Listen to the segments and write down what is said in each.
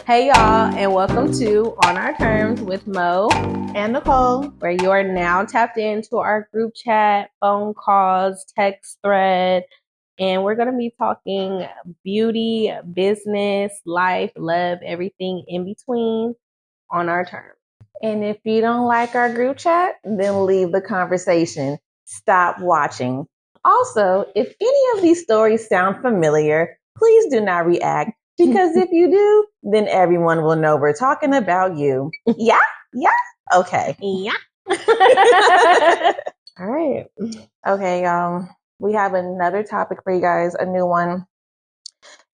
Hey y'all, and welcome to On Our Terms with Mo and Nicole, where you are now tapped into our group chat, phone calls, text thread, and we're going to be talking beauty, business, life, love, everything in between on our terms. And if you don't like our group chat, then leave the conversation. Stop watching. Also, if any of these stories sound familiar, please do not react. Because if you do, then everyone will know we're talking about you. Yeah? Yeah? Okay. Yeah. All right. Okay, we have another topic for you guys, a new one.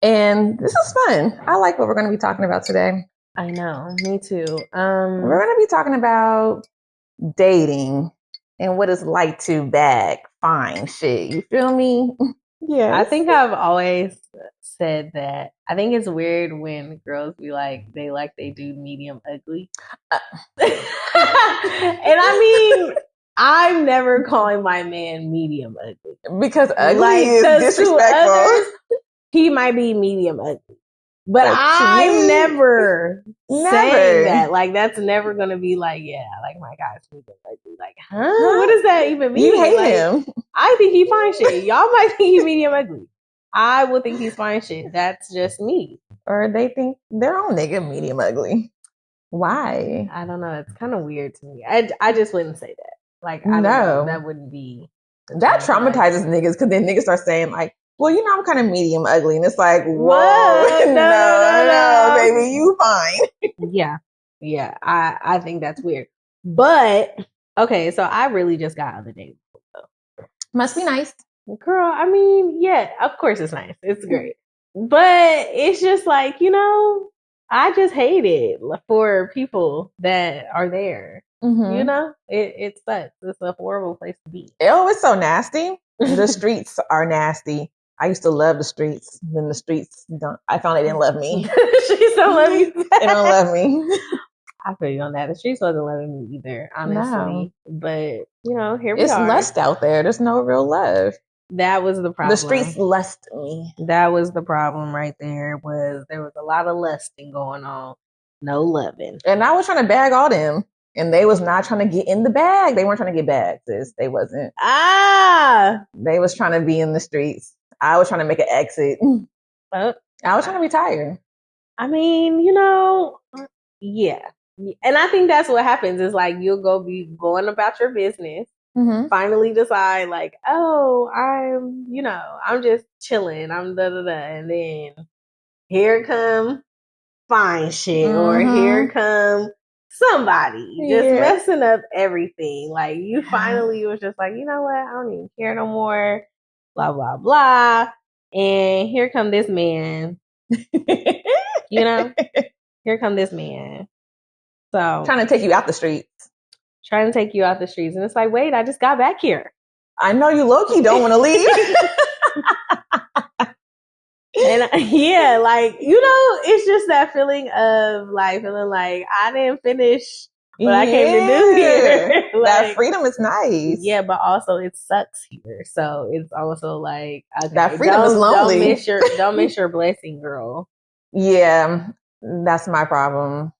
And this is fun. I like what we're going to be talking about today. I know, me too. We're going to be talking about dating and what it's like to bag fine shit. You feel me? Yeah. I think I've always said that. I think it's weird when girls be like, they do medium ugly. And I mean, I'm never calling my man medium ugly. Because ugly is disrespectful. Others, he might be medium ugly. But I'm never saying that. Like, that's never going to be like, yeah, like my guy's medium ugly. Like, huh? What does that even mean? You hate him. I think he fine shit. Y'all might think he's medium ugly. I would think he's fine shit. That's just me. Or they think their own nigga medium ugly. Why? I don't know. It's kind of weird to me. I just wouldn't say that. Like, I don't know. That wouldn't be. That traumatizes niggas because then niggas start saying like, well, you know, I'm kind of medium ugly. And it's like, whoa, no, baby, you fine. Yeah. I think that's weird. But, okay, so I really just got on the date. Must be nice. Girl, I mean, yeah, of course it's nice. It's great. But it's just like, you know, I just hate it for people that are there. Mm-hmm. You know, it sucks. It's a horrible place to be. Oh, it's so nasty. The streets are nasty. I used to love the streets. Then the streets I found they didn't love me. Streets don't love you. They don't love me. I feel you on that. The streets wasn't loving me either, honestly. No. But, you know, here we are. It's lust out there. There's no real love. That was the problem. The streets lust me. That was the problem right there. There was a lot of lusting going on. No loving. And I was trying to bag all them. And they was not trying to get in the bag. They weren't trying to get bagged, sis. They wasn't. They was trying to be in the streets. I was trying to make an exit. I was trying to retire. I mean, you know, yeah. And I think that's what happens is like you'll be going about your business. Mm-hmm. Finally decide like, oh, I'm just chilling. I'm da-da-da. And then here come fine shit. Mm-hmm. Or here come somebody just messing up everything. Like you finally was just like, you know what? I don't even care no more. Blah, blah, blah. And here come this man. You know? Here come this man. So trying to take you out the streets. Trying to take you out the streets. And it's like, wait, I just got back here. I know you low-key don't want to leave. And yeah, like, you know, it's just that feeling of like, feeling like I didn't finish what I came to do here. Like, that freedom is nice. Yeah, but also it sucks here. So it's also like, okay, that freedom is lonely. Don't miss your blessing, girl. Yeah, that's my problem.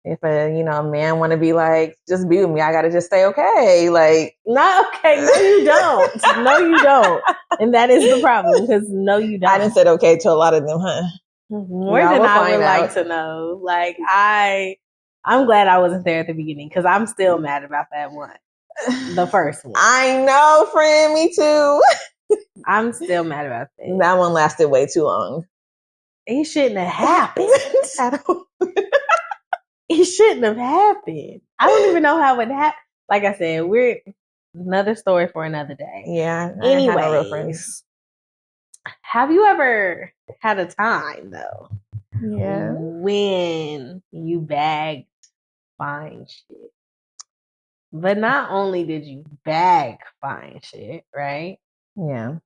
If a man want to be like, just be with me, I gotta just say okay. Like, not okay. No, you don't. No, you don't. And that is the problem because no, you don't. I didn't say okay to a lot of them, huh? More than I would like to know. Like, I'm glad I wasn't there at the beginning because I'm still mad about that one, the first one. I know, friend. Me too. I'm still mad about that. That one lasted way too long. It shouldn't have happened. It shouldn't have happened. I don't even know how it happened. Like I said, we're another story for another day. Yeah. Anyways, have you ever had a time though? Yeah. When you bagged fine shit, but not only did you bag fine shit, right? Yeah.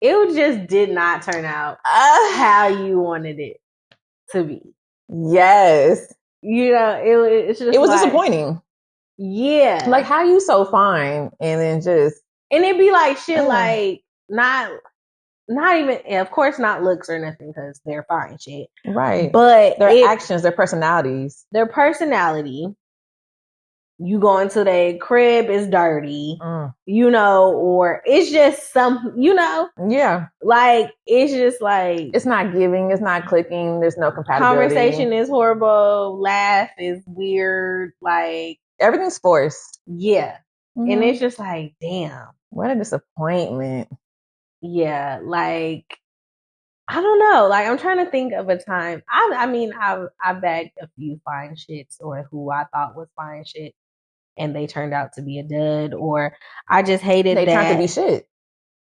It just did not turn out how you wanted it to be. Yes. You know, it was disappointing. Yeah. Like, how you so fine and then just... And it'd be like shit like, not... not even, of course, not looks or nothing because they're fine shit. Right. But their actions, their personalities. Their personality. You go into their crib, is dirty, you know, or it's just some, you know. Yeah. Like, it's just like. It's not giving, it's not clicking, there's no compatibility. Conversation is horrible, laugh is weird, like. Everything's forced. Yeah. Mm-hmm. And it's just like, damn. What a disappointment. Yeah, like, I don't know. Like, I'm trying to think of a time. I bagged a few fine shits or who I thought was fine shit, and they turned out to be a dud, or I just hated they that. They turned to be shit.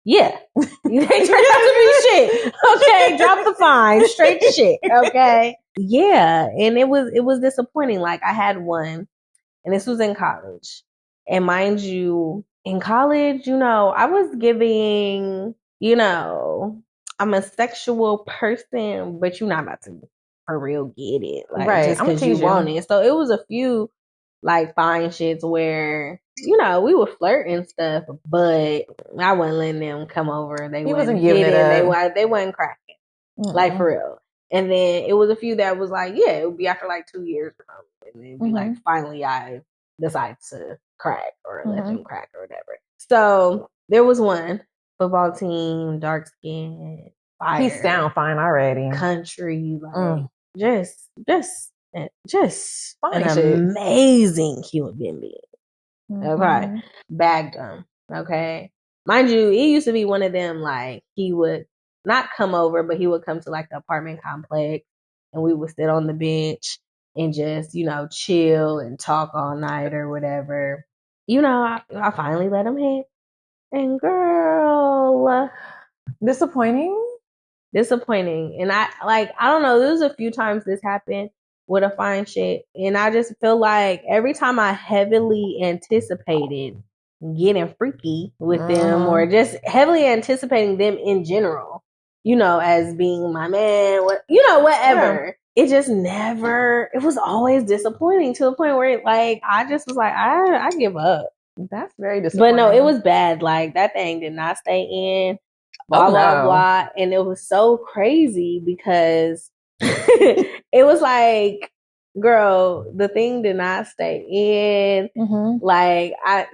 Yeah. They turned out to be shit. Okay, drop the fine, straight to shit. Okay. Yeah, and it was disappointing. Like, I had one, and this was in college. And mind you, in college, you know, I was giving, you know, I'm a sexual person, but you're not about to for real get it. Like, right. Just because you want it. So it was a few like fine shits where, you know, we would flirt and stuff, but I wasn't letting them come over. They wasn't giving it up. They wasn't cracking. Like, for real. And then it was a few that was like, yeah, it would be after like 2 years or something. And it'd be like, finally I decide to crack or let them crack or whatever. So there was one football team, dark skin, fire. He sound fine already. Country, like just fine an shit. Amazing human being. Okay. Bagged him. Okay. Mind you, it used to be one of them, like, he would not come over, but he would come to like the apartment complex and we would sit on the bench and just, you know, chill and talk all night or whatever. You know, I finally let him hit. And girl, disappointing. And I don't know, there's a few times this happened with a fine shit. And I just feel like every time I heavily anticipated getting freaky with them or just heavily anticipating them in general, you know, as being my man, whatever. Yeah. It just never, it was always disappointing to the point where like, I just was like, I give up. That's very disappointing. But no, it was bad. Like, that thing did not stay in. Blah, blah, blah. And it was so crazy because it was like, girl, the thing did not stay in. Like, I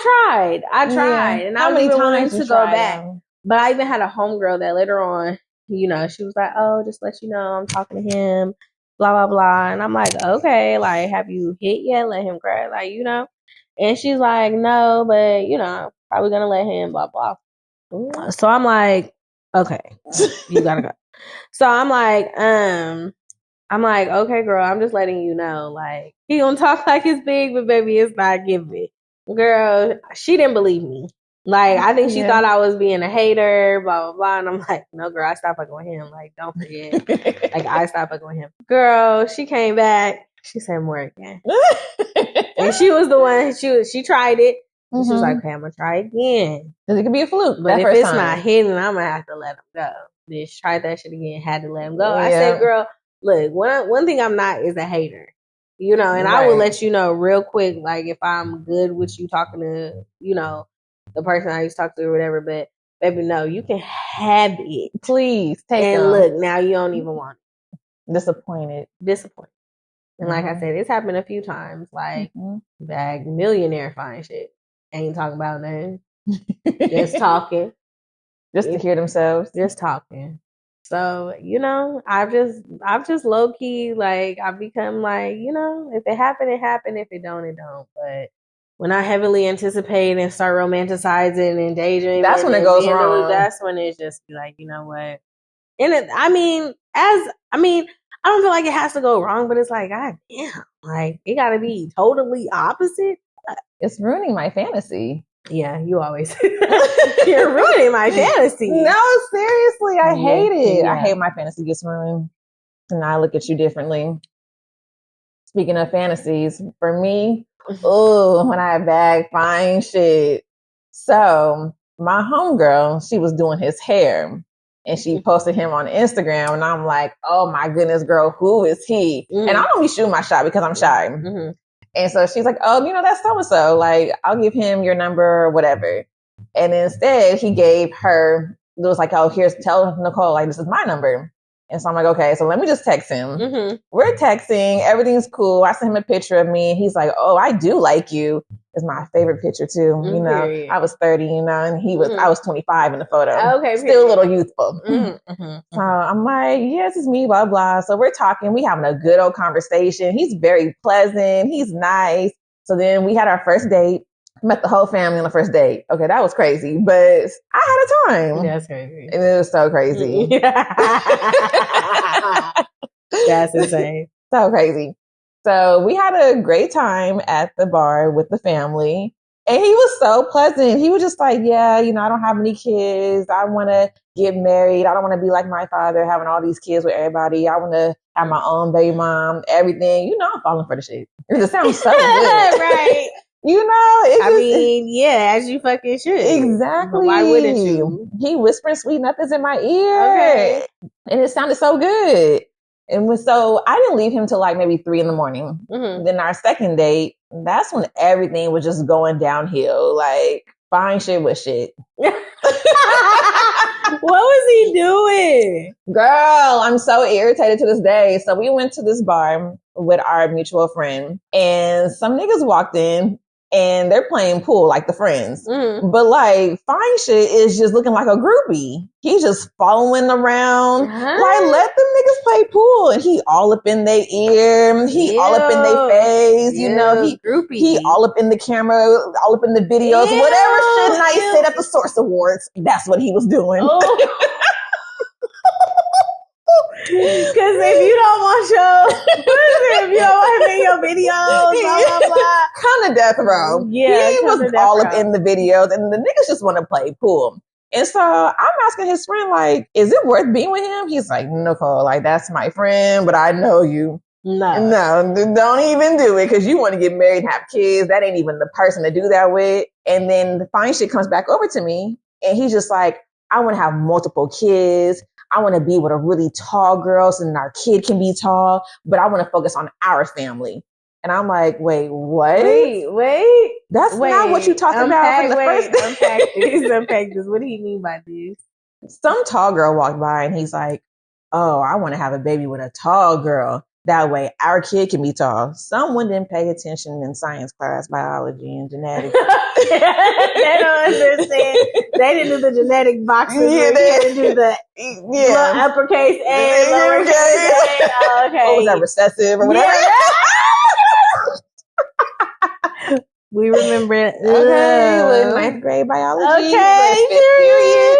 tried. Yeah. And I was even wanting to go back. But I even had a homegirl that later on, you know, she was like, oh, just let you know, I'm talking to him, blah, blah, blah. And I'm like, okay, like, have you hit yet? Let him cry, like, you know? And she's like, no, but, you know, probably gonna let him, blah, blah. So I'm like, okay, you gotta go. So I'm like, okay, girl, I'm just letting you know, like, he gonna talk like it's big, but baby, it's not giving. Girl, she didn't believe me. Like, I think she thought I was being a hater, blah, blah, blah. And I'm like, no, girl, I stopped fucking with him. Like, don't forget. Like, I stopped fucking with him. Girl, she came back. She said more again. And she was the one, she tried it. And she was like, okay, I'm going to try again. Because it could be a fluke. But if it's not hitting, I'm going to have to let him go. Then she tried that shit again, had to let him go. Yeah. I said, girl, look, one thing I'm not is a hater. You know, and I will let you know real quick, like, if I'm good with you talking to, you know, the person I used to talk to or whatever, but baby, no, you can have it. Please take it. And look, now you don't even want it. Disappointed. And like I said, it's happened a few times, like, bag millionaire fine shit. Ain't talking about nothing. Just talking. Just to hear themselves. Just talking. So, you know, I've just low key, like, I've become like, you know, if it happened, it happened. If it don't, it don't. But when I heavily anticipate and start romanticizing and daydreaming, that's when it goes wrong. That's when it's just like, you know what? And I don't feel like it has to go wrong, but it's like, God damn, like, it gotta be totally opposite. It's ruining my fantasy. Yeah, you always you're ruining my fantasy. No, seriously, I hate it. Yeah. I hate my fantasy gets ruined. And I look at you differently. Speaking of fantasies, for me, when I bag fine shit. So my homegirl, she was doing his hair and she posted him on Instagram and I'm like, oh my goodness, girl, who is he? And I don't be shooting my shot because I'm shy. And so she's like, oh, you know, that's so-and-so. Like, I'll give him your number or whatever. And instead, he gave her was like, oh, tell Nicole, like, this is my number. And so I'm like, okay, so let me just text him. Mm-hmm. We're texting. Everything's cool. I sent him a picture of me. And he's like, oh, I do like you. It's my favorite picture too. Mm-hmm. You know, I was 30, you know, and I was 25 in the photo. Okay. Still a little youthful. Mm-hmm. So I'm like, yes, it's me, blah, blah. So we're talking. We having a good old conversation. He's very pleasant. He's nice. So then we had our first date. Met the whole family on the first date. Okay, that was crazy, but I had a time. That's crazy. And it was so crazy. That's insane. So crazy. So we had a great time at the bar with the family. And he was so pleasant. He was just like, yeah, you know, I don't have any kids. I want to get married. I don't want to be like my father, having all these kids with everybody. I want to have my own baby mom, everything. You know, I'm falling for the shit. It just sounds so good. Right. You know, I mean, yeah, as you fucking should. Exactly. But why wouldn't you? He whispered sweet nothings in my ear. Okay. And it sounded so good. And so I didn't leave him till like maybe 3 a.m. Mm-hmm. Then our second date, that's when everything was just going downhill. Like, fine shit with shit. What was he doing? Girl, I'm so irritated to this day. So we went to this bar with our mutual friend, and some niggas walked in and they're playing pool like the friends. Mm. But like, fine shit is just looking like a groupie. He's just following around. Like, let them niggas play pool. And he all up in their ear. He all up in their face. You know, he all up in the camera, all up in the videos. Whatever shit Nice said at the Source Awards, that's what he was doing. Oh. Because if you don't want him in your videos, blah, blah, blah. Come to death row. Yeah, he was all up in the videos, and the niggas just want to play pool. And so I'm asking his friend, like, is it worth being with him? He's like, Nicole, like, that's my friend, but I know you. No, don't even do it, because you want to get married and have kids. That ain't even the person to do that with. And then the fine shit comes back over to me, and he's just like, I want to have multiple kids. I want to be with a really tall girl so then our kid can be tall, but I want to focus on our family. And I'm like, wait, what? Wait. That's not what you talked about in the first day. Unpack this. What do you mean by this? Some tall girl walked by and he's like, oh, I want to have a baby with a tall girl. That way our kid can be tall. Someone didn't pay attention in science class, biology and genetics. They don't understand. They didn't do the genetic boxes. Yeah, they didn't do the uppercase A, lowercase A. Oh, okay. What was that, recessive or whatever? Yeah. We remember it. Okay, with 9th grade biology. Okay, period.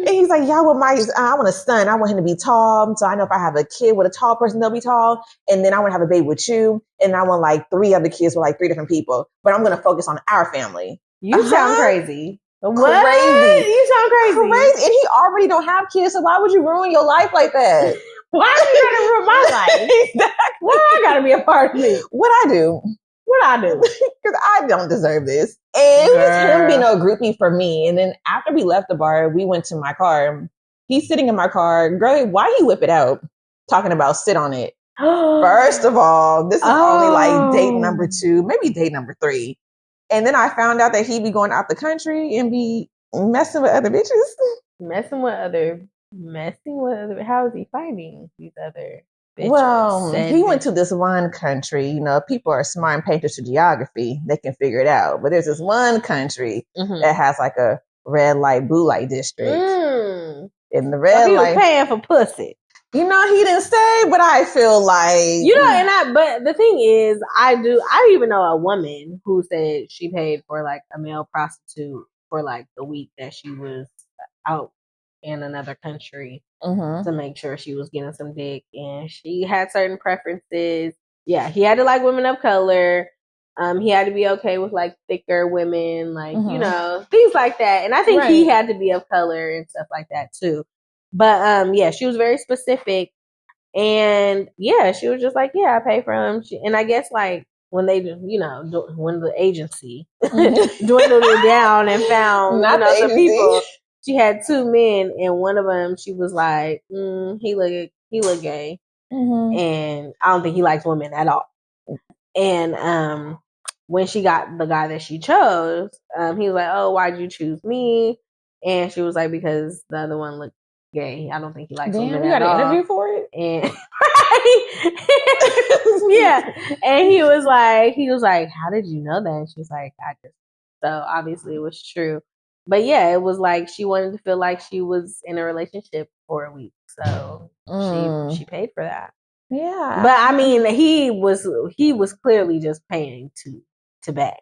And he's like, yeah, I want a son. I want him to be tall. So I know if I have a kid with a tall person, they'll be tall. And then I want to have a baby with you. And I want like 3 other kids with like 3 different people. But I'm going to focus on our family. You sound crazy. What? Crazy. You sound crazy. Crazy. And he already don't have kids. So why would you ruin your life like that? Why are you going to ruin my life? Exactly. Why I got to be a part of it? What I do? Because I don't deserve this. And it was him being a groupie for me. And then after we left the bar, we went to my car. He's sitting in my car. Girl, why he whip it out? Talking about sit on it. First of all, this is only like date number 2, maybe date number 3. And then I found out that he be going out the country and be messing with other bitches. Messing with other. How is he finding these other bitches? Well, he went to this one country. You know, people are smart and pay attention to geography. They can figure it out. But there's this one country that has like a red light, blue light district. In the red light, he was paying for pussy. You know, he didn't say, but I feel like but the thing is, I even know a woman who said she paid for like a male prostitute for like the week that she was out in another country to make sure she was getting some dick, and she had certain preferences. Yeah, he had to like women of color. He had to be okay with like thicker women, like you know, things like that. And I think he had to be of color and stuff like that too. But yeah, she was very specific, and yeah, she was just like, yeah, I pay for him. And I guess like when they, you know, when the agency dwindled it down and found some people. She had 2 men, and one of them, she was like, he look gay, and I don't think he likes women at all. And when she got the guy that she chose, he was like, "Oh, why'd you choose me?" And she was like, "Because the other one looked gay. I don't think he likes women you at got an all." interview for it? And yeah, and he was like, "How did you know that?" And she was like, "I just." So obviously it was true, but yeah, it was like she wanted to feel like she was in a relationship for a week, so she paid for that. Yeah, but I mean, he was clearly just paying to beg.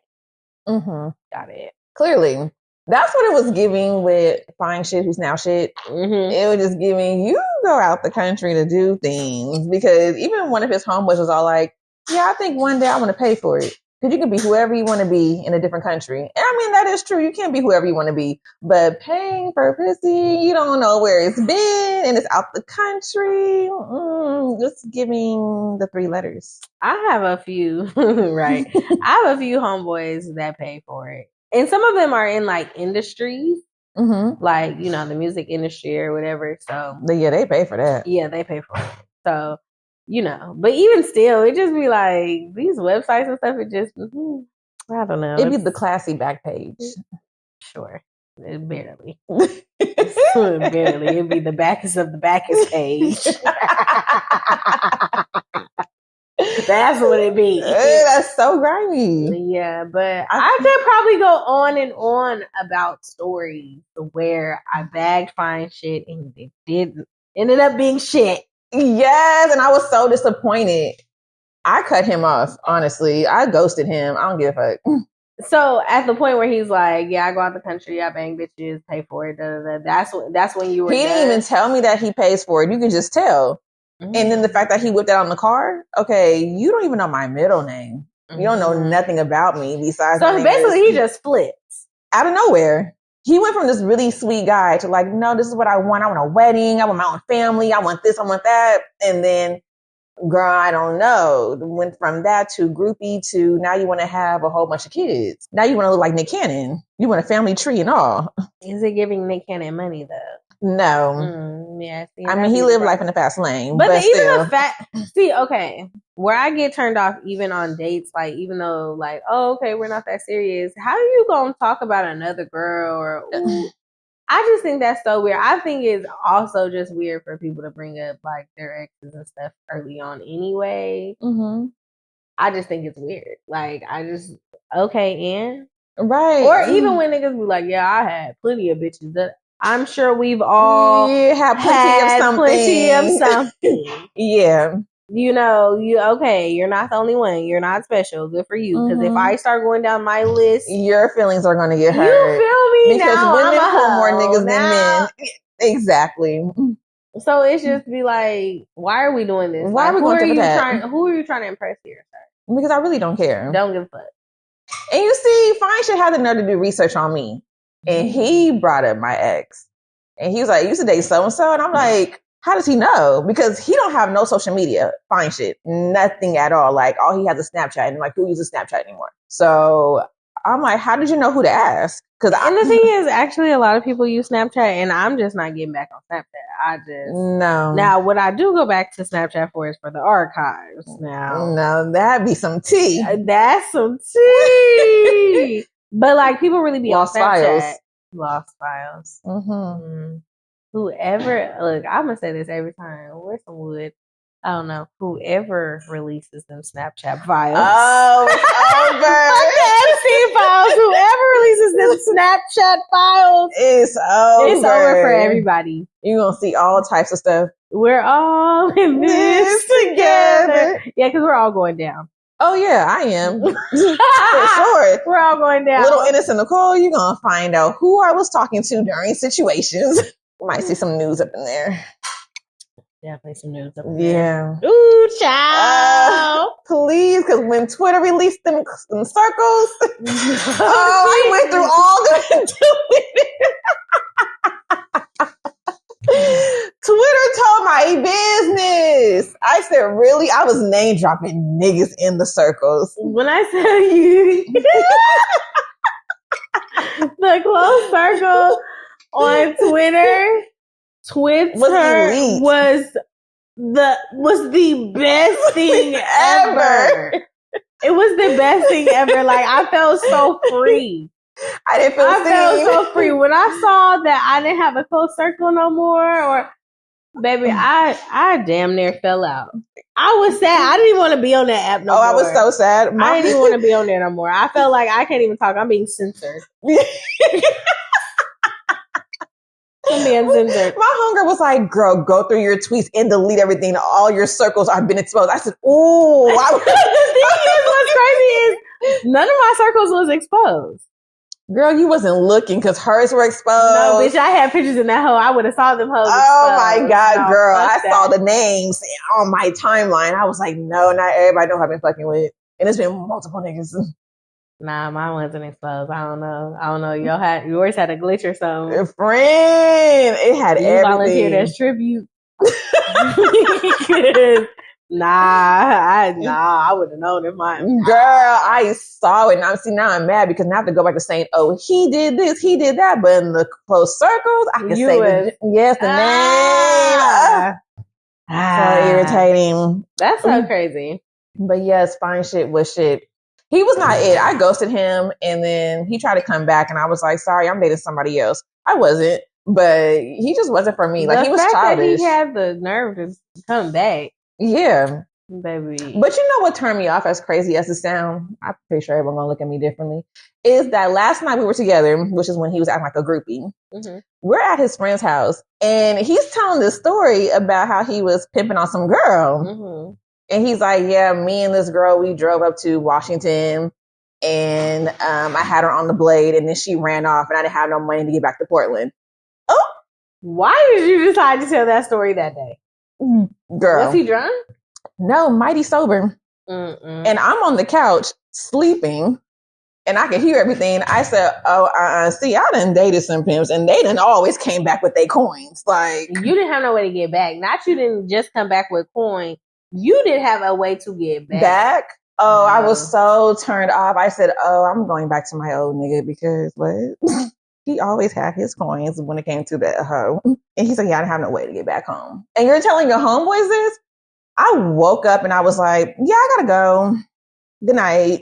Got it. Clearly. That's what it was giving with Fine Shit Who's Now Shit. It was just giving, you go out the country to do things, because even one of his homeboys was all like, yeah, I think one day I want to pay for it. Because you can be whoever you want to be in a different country. And I mean, that is true. You can't be whoever you want to be. But paying for pussy, you don't know where it's been and it's out the country. Just giving the 3 letters. I have a few, right? I have a few homeboys that pay for it. And some of them are in like industries, like, you know, the music industry or whatever. So yeah, they pay for that. Yeah, they pay for it. So, you know, but even still, it just be like these websites and stuff. It just, I don't know. It'd be the classy back page. Sure, barely, barely. It'd be the backest of the backest page. That's what it be. That's so grimy. Yeah, but I could probably go on and on about stories where I bagged Fine Shit and it ended up being shit. Yes, and I was so disappointed. I cut him off, honestly. I ghosted him. I don't give a fuck. So at the point where he's like, yeah, I go out the country, I bang bitches, pay for it, that's when you were He didn't even tell me that he pays for it. You can just tell. And then the fact that he whipped out on the car, okay, you don't even know my middle name. You don't know nothing about me besides. So basically, he just flips out of nowhere. He went from this really sweet guy to like, no, this is what I want. I want a wedding. I want my own family. I want this. I want that. And then, girl, I don't know. Went from that to groupie to now you want to have a whole bunch of kids. Now you want to look like Nick Cannon. You want a family tree and all. Is it giving Nick Cannon money though? No. Yeah. See, I mean, he lived life in the fast lane. But even the fact, okay, where I get turned off even on dates, like even though like, oh, okay, we're not that serious. How are you gonna talk about another girl or? Ooh, I just think that's so weird. I think it's also just weird for people to bring up like their exes and stuff early on anyway. I just think it's weird. Like okay, and right, or even when niggas be like, yeah, I had plenty of bitches that. I'm sure we've all had plenty of something. Yeah. You know, you're not the only one. You're not special. Good for you. Because if I start going down my list, your feelings are going to get hurt. You feel me? Because now, women pull more niggas than men. Exactly. So it's just be like, why are we doing this? Why are we going through that? Who are you trying to impress here, sir? Because I really don't care. Don't give a fuck. And you see, Fine Shit had the nerve to do research on me. And he brought up my ex. And he was like, you used to date so-and-so? And I'm like, how does he know? Because he don't have no social media. Fine Shit. Nothing at all. Like, all he has is Snapchat. And like, who uses Snapchat anymore? So I'm like, how did you know who to ask? And the thing is, actually, a lot of people use Snapchat, and I'm just not getting back on Snapchat. No. Now, what I do go back to Snapchat for is for the archives. No, that'd be some tea. That's some tea. But like, people really be Lost on Snapchat. Files. Lost Files. Whoever, look, I'm gonna say this every time. Where's some wood? I don't know. Whoever releases them Snapchat files. Oh, it's over. Whoever releases them Snapchat files. It's over. It's over for everybody. You're going to see all types of stuff. We're all in this together. Yeah, because we're all going down. Oh, yeah, I am. For sure. We're all going down. Little innocent Nicole, you're going to find out who I was talking to during situations. You might see some news up in there. Definitely some news up there. Yeah. Ooh, child. Please, because when Twitter released them circles, I went through all the Twitter told my business. I said, really? I was name dropping niggas in the circles. When I tell you the close circle on Twitter was the best thing ever. It was the best thing ever. Like, I felt so free. I didn't feel seen. I felt so free. When I saw that I didn't have a close circle no more, or baby, I damn near fell out. I was sad. I didn't even want to be on that app no more. I was so sad. I didn't even want to be on there no more. I felt like I can't even talk. I'm being censored. I'm being censored. My hunger was like, girl, go through your tweets and delete everything. All your circles have been exposed. I said, ooh. The thing is, what's crazy is none of my circles was exposed. Girl, you wasn't looking because hers were exposed. No, bitch, I had pictures in that hoe. I would have saw them hoes. Oh my God, girl. I saw the names on my timeline. I was like, no, not everybody know who I've been fucking with. And it's been multiple niggas. Nah, mine wasn't exposed. I don't know. Yours had a glitch or something. Friend, it had you everything. Volunteered as tribute. I would have known if mine. Girl, I saw it. Now I'm mad because now I have to go back to saying, oh, he did this, he did that. But in the close circles, I can say the name. So irritating. That's so crazy. But yes, fine shit was shit. He was not it. I ghosted him and then he tried to come back and I was like, sorry, I'm dating somebody else. I wasn't, but he just wasn't for me. Like he was childish. That he had the nerve to come back. Yeah. Baby. But you know what turned me off, as crazy as it sounds? I'm pretty sure everyone's going to look at me differently. Is that last night we were together, which is when he was acting like a groupie. Mm-hmm. We're at his friend's house and he's telling this story about how he was pimping on some girl. Mm-hmm. And he's like, yeah, me and this girl, we drove up to Washington and I had her on the blade and then she ran off and I didn't have no money to get back to Portland. Oh, why did you decide to tell that story that day? Girl. Was he drunk? No, mighty sober. Mm-mm. And I'm on the couch sleeping and I could hear everything. I said, see, I done dated some pimps and they done always came back with their coins. Like, you didn't have no way to get back. Not you didn't just come back with coin. You didn't have a way to get back. Oh, no. I was so turned off. I said, I'm going back to my old nigga because what? He always had his coins when it came to that hoe. And he said, yeah, I didn't have no way to get back home. And you're telling your homeboys this? I woke up and I was like, yeah, I gotta go. Good night.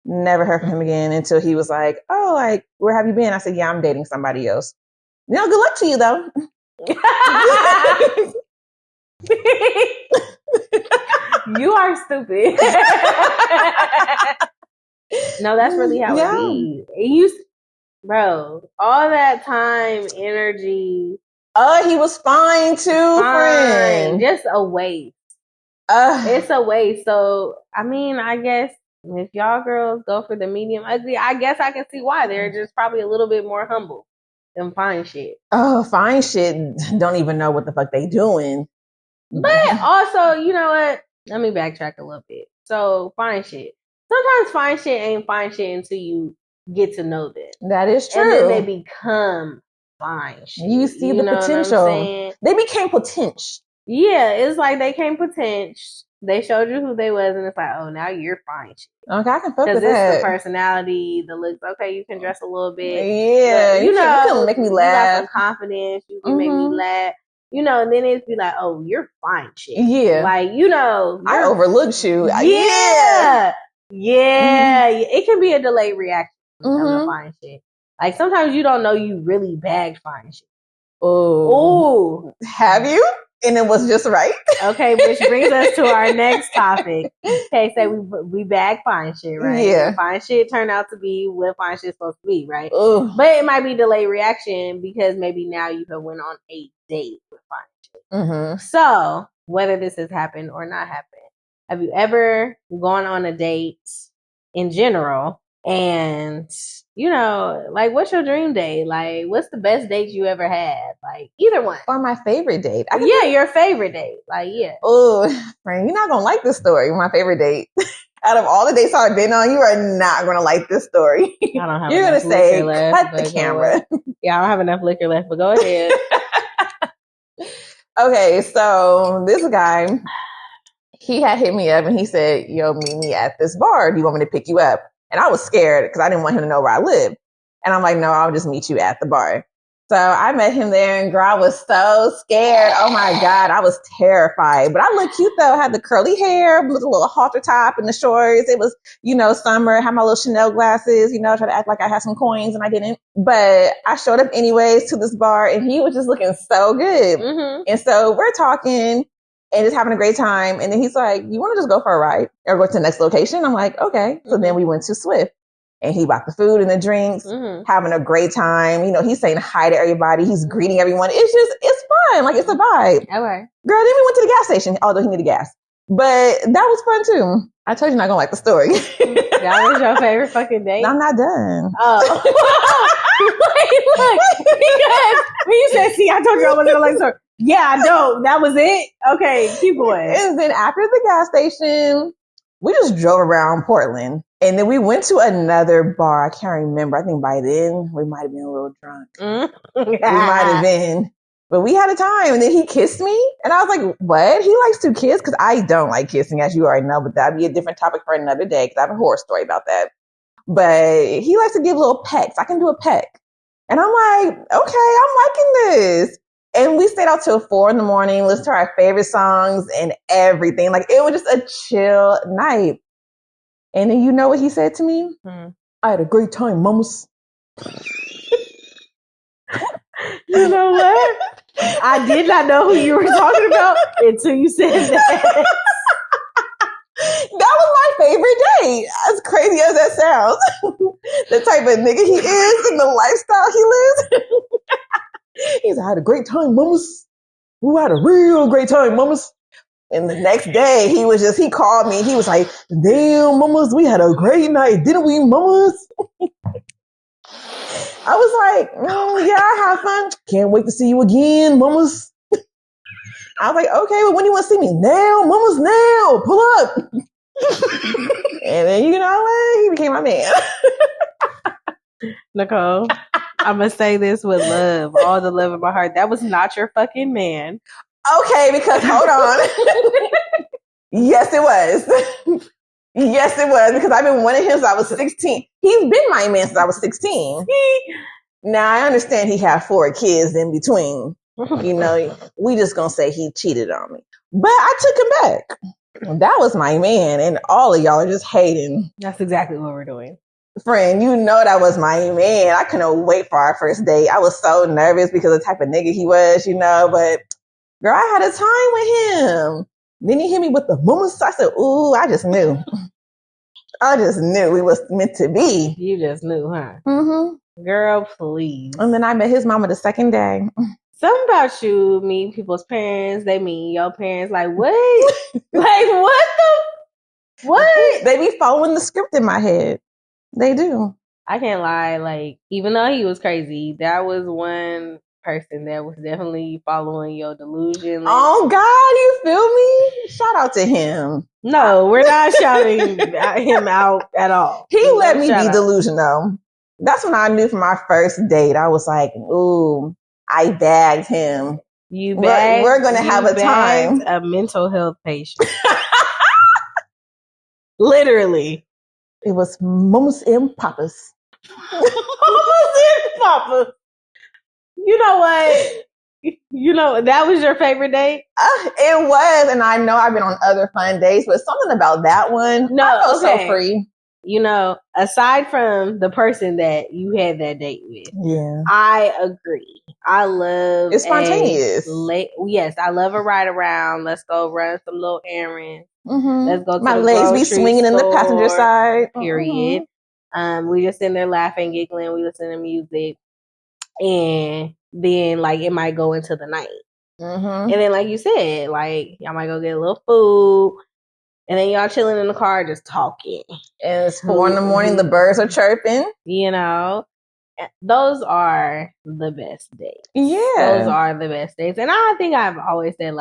Never heard from him again until he was like, oh, like, where have you been? I said, yeah, I'm dating somebody else. You know, good luck to you though. You are stupid. No, that's really how it be. It used, bro, all that time, energy. He was fine too, friend. Just a waste. It's a waste. So, I mean, I guess if y'all girls go for the medium ugly, I guess I can see why. They're just probably a little bit more humble than fine shit. Oh, fine shit don't even know what the fuck they doing. But also, you know what? Let me backtrack a little bit. So, fine shit. Sometimes fine shit ain't fine shit until you get to know them. That is true. And then they become fine shit. You see the potential. They became potential. Yeah, it's like they came potential. They showed you who they was, and it's like, oh, now you're fine shit. Okay, I can fuck with that. Because it's the personality, the looks. Okay, you can dress a little bit. Yeah, you know, you can make me laugh. You got some confidence. You can make me laugh. You know, and then it'd be like, oh, you're fine shit. Yeah. Like, you know. I overlooked you. Yeah. Yeah. It can be a delayed reaction to fine shit. Like, sometimes you don't know you really bagged fine shit. Oh. Have you? And it was just right. Okay, which brings us to our next topic. Okay, say we bag fine shit, right? Yeah. And fine shit turned out to be what fine shit's supposed to be, right? Ooh. But it might be delayed reaction because maybe now you have went on a date with fine shit. Mm-hmm. So, whether this has happened or not happened, have you ever gone on a date in general and, you know, like, what's your dream date? Like, what's the best date you ever had? Like, either one. Or my favorite date. Your favorite date. Like, yeah. Oh, friend, you're not going to like this story. My favorite date. Out of all the dates I've been on, you are not going to like this story. I don't have You're going to say, left, cut the camera. Yeah, I don't have enough liquor left, but go ahead. Okay, so this guy, he had hit me up and he said, yo, meet me at this bar. Do you want me to pick you up? And I was scared because I didn't want him to know where I lived. And I'm like, no, I'll just meet you at the bar. So I met him there, and girl, I was so scared. Oh my God, I was terrified. But I looked cute though. I had the curly hair, with a little halter top and the shorts. It was, summer. I had my little Chanel glasses, try to act like I had some coins and I didn't. But I showed up anyways to this bar, and he was just looking so good. Mm-hmm. And so we're talking and just having a great time. And then he's like, you want to just go for a ride or go to the next location? I'm like, okay. So then we went to Swift. And he bought the food and the drinks, having a great time. He's saying hi to everybody. He's greeting everyone. It's fun. Like, it's a vibe. Okay. Girl, then we went to the gas station, although he needed gas. But that was fun, too. I told you you're not going to like the story. That was your favorite fucking date? No, I'm not done. Oh. Wait, look. Because when you said, see, I told you I wasn't going to like the story. Yeah, I know. That was it? Okay, keep going. And then after the gas station, we just drove around Portland. And then we went to another bar. I can't remember. I think by then we might have been a little drunk. We might have been. But we had a time. And then he kissed me. And I was like, what? He likes to kiss? Because I don't like kissing, as you already know. But that'd be a different topic for another day, because I have a horror story about that. But he likes to give little pecks. I can do a peck. And I'm like, okay, I'm liking this. And we stayed out till 4 a.m, listened to our favorite songs and everything. Like, it was just a chill night. And then you know what he said to me? I had a great time, mamas. You know what? I did not know who you were talking about until you said that. That was my favorite date. As crazy as that sounds. The type of nigga he is and the lifestyle he lives. He's I had a great time, mamas. Ooh, I had a real great time, mamas. And the next day, he called me. He was like, damn, mamas, we had a great night, didn't we, mamas? I was like, yeah, I had fun. Can't wait to see you again, mamas. I was like, okay, well, when do you want to see me? Now, mamas, now, pull up. And then, he became my man. Nicole, I'm going to say this with love, all the love in my heart. That was not your fucking man. Okay, because hold on. Yes, it was. Yes, it was. Because I've been wanting him since I was 16. He's been my man since I was 16. Now, I understand he had 4 kids in between. We just going to say he cheated on me. But I took him back. That was my man. And all of y'all are just hating. That's exactly what we're doing. Friend, that was my man. I couldn't wait for our first date. I was so nervous because of the type of nigga he was, but girl, I had a time with him. Then he hit me with the mamas. I said, ooh, I just knew. I just knew we was meant to be. You just knew, huh? Mm-hmm. Girl, please. And then I met his mama the second day. Something about you meet people's parents. They meet your parents. Like, what? Like, what? They be following the script in my head. They do. I can't lie. Like, even though he was crazy, that was one person that was definitely following your delusion. Oh God, you feel me? Shout out to him. No, we're not shouting him out at all. He let me be delusional. That's when I knew from our first date. I was like, ooh, I bagged him. We're gonna have a time. A mental health patient. Literally. It was mamas and papas. Mamas and papas. You know what? That was your favorite date? It was, and I know I've been on other fun dates, but something about that one, I felt so free. Aside from the person that you had that date with, yeah, I agree. I love it's spontaneous. Yes, I love a ride around. Let's go run some little errands. Mm-hmm. Let's go to my the legs be swinging store, in the passenger side. Period. We just in there laughing, giggling. We listen to music, and then it might go into the night. And then, like you said, y'all might go get a little food. And then y'all chilling in the car just talking. And it's 4 a.m, the birds are chirping. Those are the best dates. Yeah. Those are the best dates. And I think I've always said,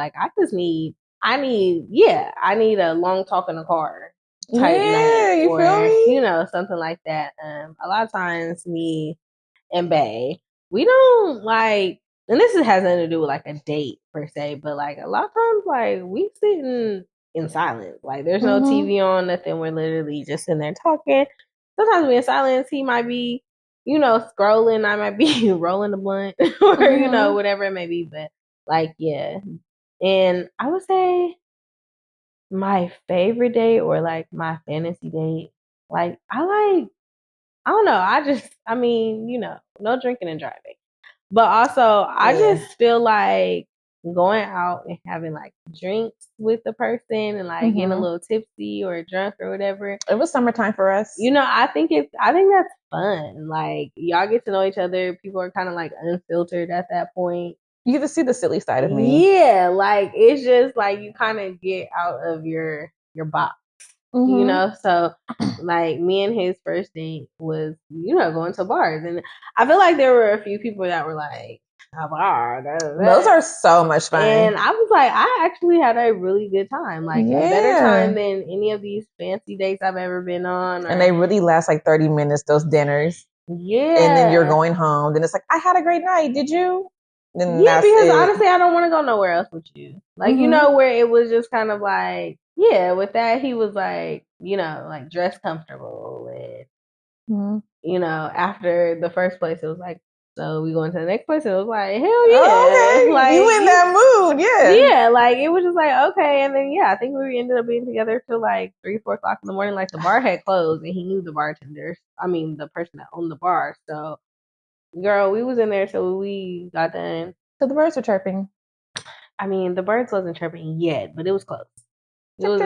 I need a long talk in the car type night. You feel me? Something like that. A lot of times me and Bae, we don't and this has nothing to do with a date per se, but a lot of times we sitting in silence. There's no TV on, nothing. We're literally just in there talking. Sometimes we're in silence. He might be, scrolling. I might be rolling the blunt or, whatever it may be. But like, yeah. And I would say my favorite date or like my fantasy date, like, I don't know. No drinking and driving. But also, I just feel like going out and having like drinks with the person and like getting a little tipsy or drunk or whatever. It was summertime for us. I think that's fun. Like, y'all get to know each other. People are kind of like unfiltered at that point. You get to see the silly side of me. Yeah, like it's just like you kind of get out of your box. So like me and his first date was, going to bars. And I feel like there were a few people that were like, a bar. Those are so much fun. And I was like, I actually had a really good time. Like a better time than any of these fancy dates I've ever been on. And they really last like 30 minutes, those dinners. Yeah. And then you're going home. Then it's like, I had a great night. Did you? Then because honestly, I don't want to go nowhere else with you. Like, where it was just kind of like, yeah, with that, he was like, like dressed comfortable. And, after the first place, it was like, so we going to the next place. It was like, hell yeah. Oh, okay. Like, you in that mood. Yeah. Yeah. Like, it was just like, okay. And then, I think we ended up being together till like 3-4 o'clock in the morning. Like, the bar had closed and he knew the the person that owned the bar. So, girl, we was in there till we got done. So the birds were chirping. The birds wasn't chirping yet, but it was close. It was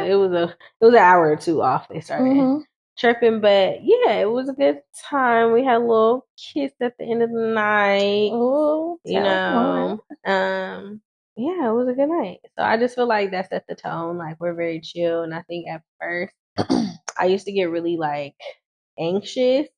an hour or two off. They started chirping, but yeah, it was a good time. We had a little kiss at the end of the night. Ooh, yeah, it was a good night. So I just feel like that set the tone. Like, we're very chill, and I think at first I used to get really like anxious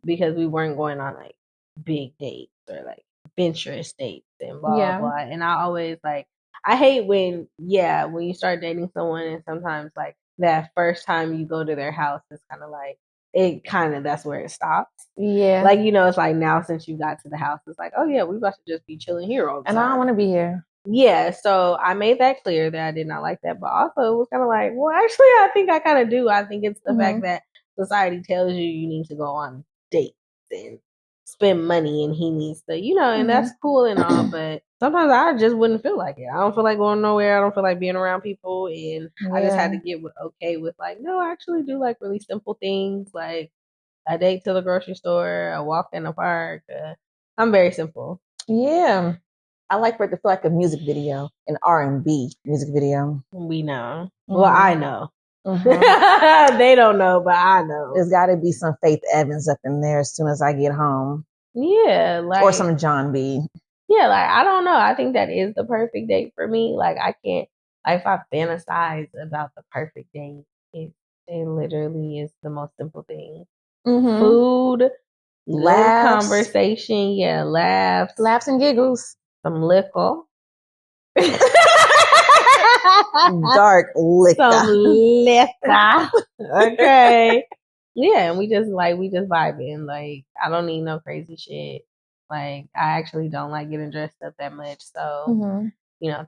because we weren't going on like big dates or like adventurous dates and blah blah. And I always like, I hate when you start dating someone and sometimes like that first time you go to their house is kind of like that's where it stops. Yeah, like it's like now since you got to the house, it's like, oh yeah, we about to just be chilling here all the time. And I don't want to be here. Yeah, so I made that clear that I did not like that, but also it was kind of like, well, actually, I think I kind of do. I think it's the fact that society tells you need to go on dates and spend money, and he needs to, and that's cool and all, but sometimes I just wouldn't feel like it. I don't feel like going nowhere. I don't feel like being around people, and I just had to get okay with like, no, I actually do like really simple things, like a date to the grocery store, a walk in the park. I'm very simple. Yeah. I like for it to feel like a music video, an R&B music video. We know. Well, I know. They don't know, but I know. There's got to be some Faith Evans up in there as soon as I get home. Yeah, like, or some John B. Yeah, like, I don't know. I think that is the perfect date for me. Like, I can't. Like, if I fantasize about the perfect date, it literally is the most simple thing. Food, laughs, conversation, laughs and giggles. Some liquor. Dark liquor. Some liquor. Okay. Yeah, and we just vibing. Like, I don't need no crazy shit. Like, I actually don't like getting dressed up that much. So,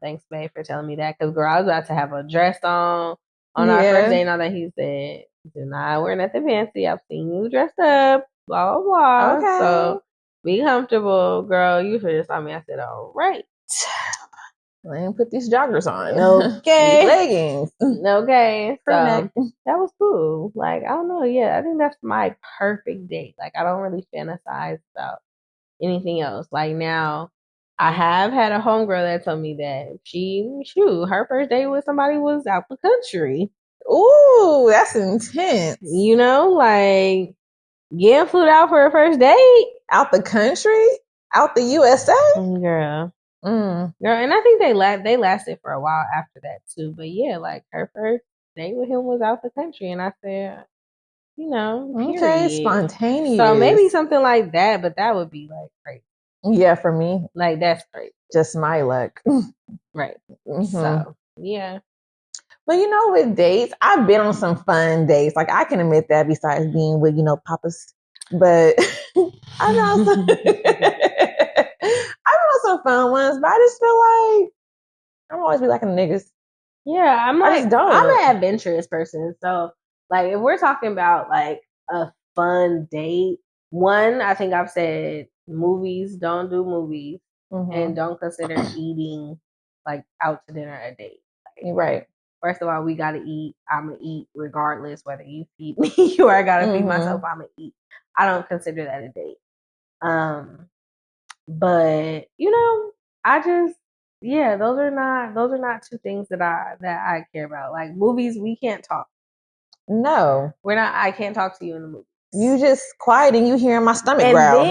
thanks, babe, for telling me that. Because, girl, I was about to have a dress on our first day. Now that he said, do not wear nothing fancy. I've seen you dressed up. Blah, blah, blah. Okay. So, be comfortable, girl. You should have saw me. I said, all right. I didn't put these joggers on. Okay. Leggings. Okay. So that was cool. Like, I don't know. Yeah, I think that's my perfect date. Like, I don't really fantasize about anything else. Like, now, I have had a homegirl that told me that her first date with somebody was out the country. Ooh, that's intense. Like, getting flew out for a first date. Out the country? Out the USA? Girl. Girl, and I think they lasted for a while after that too. But yeah, like, her first date with him was out the country, and I said, period. Okay, spontaneous. So maybe something like that, but that would be like crazy. Yeah, for me, like, that's crazy. Just my luck, right? So yeah. But with dates, I've been on some fun dates. Like, I can admit that. Besides being with papas, but I know some. Some fun ones, but I just feel like I'm always be liking niggas. Yeah, I'm an adventurous person. So, like, if we're talking about like a fun date, One, I think I've said movies, don't do movies, and don't consider eating like out to dinner a date. Like, right. First of all, we gotta eat. I'm gonna eat regardless whether you feed me or I gotta feed myself. I'm gonna eat. I don't consider that a date. But I just those are not two things that I care about. Like movies, we can't talk. No, we're not. I can't talk to you in the movie. You just quiet and you hearing my stomach and growl.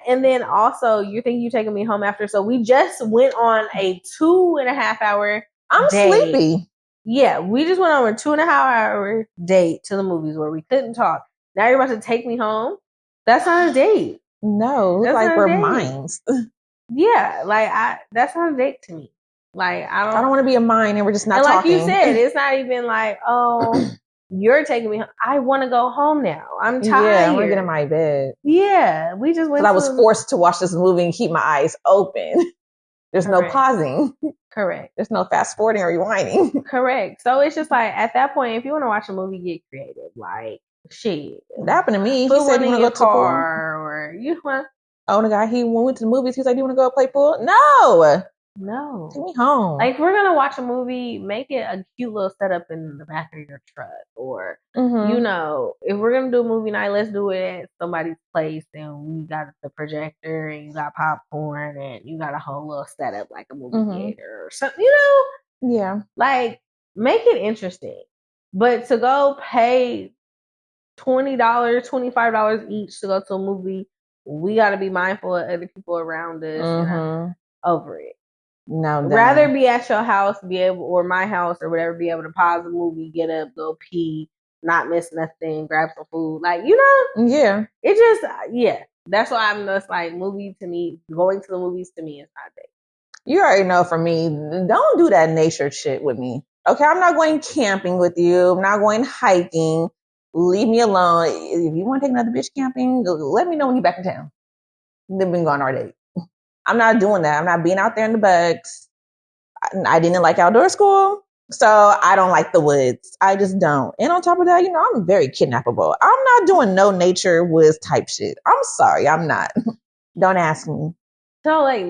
And then also you think you taking me home after. So we just went on a 2.5 hour. I'm date. sleepy. Yeah, we just went on a 2.5 hour date to the movies where we couldn't talk. Now you're about to take me home. That's not a date. No, it's like we're mines. Yeah, like that's not a date to me. Like I don't want to be a mine and we're just not and talking. Like you said, it's not even like, oh, you're taking me home. I want to go home now. I'm tired. Yeah, I want to get in my bed. Yeah, we just went. But I was forced to watch this movie and keep my eyes open. There's no pausing. Correct. There's no fast forwarding or rewinding. Correct. So it's just like at that point, if you want to watch a movie, get creative. Like shit. That happened to me. He said he want to go to the pool. Or you want. Oh, the guy, he went to the movies. He's like, do you want to go play pool? No. Take me home. Like, if we're going to watch a movie, make it a cute little setup in the back of your truck. Or, if we're going to do a movie night, let's do it at somebody's place. And we got the projector and you got popcorn and you got a whole little setup like a movie theater or something, Yeah. Like, make it interesting. But to go pay $20, $25 each to go to a movie, we got to be mindful of other people around us and over it. No, rather be at your house, or my house or whatever, be able to pause the movie, get up, go pee, not miss nothing, grab some food. Like, yeah. It just, that's why I'm just like, movie to me, going to the movies to me is not a date. You already know for me, don't do that nature shit with me. Okay, I'm not going camping with you. I'm not going hiking. Leave me alone. If you want to take another bitch camping, let me know when you're back in town. Then we can go on our date. I'm not doing that. I'm not being out there in the bugs. I didn't like outdoor school, so I don't like the woods. I just don't. And on top of that, I'm very kidnappable. I'm not doing no nature woods type shit. I'm sorry, I'm not. Don't ask me. So like,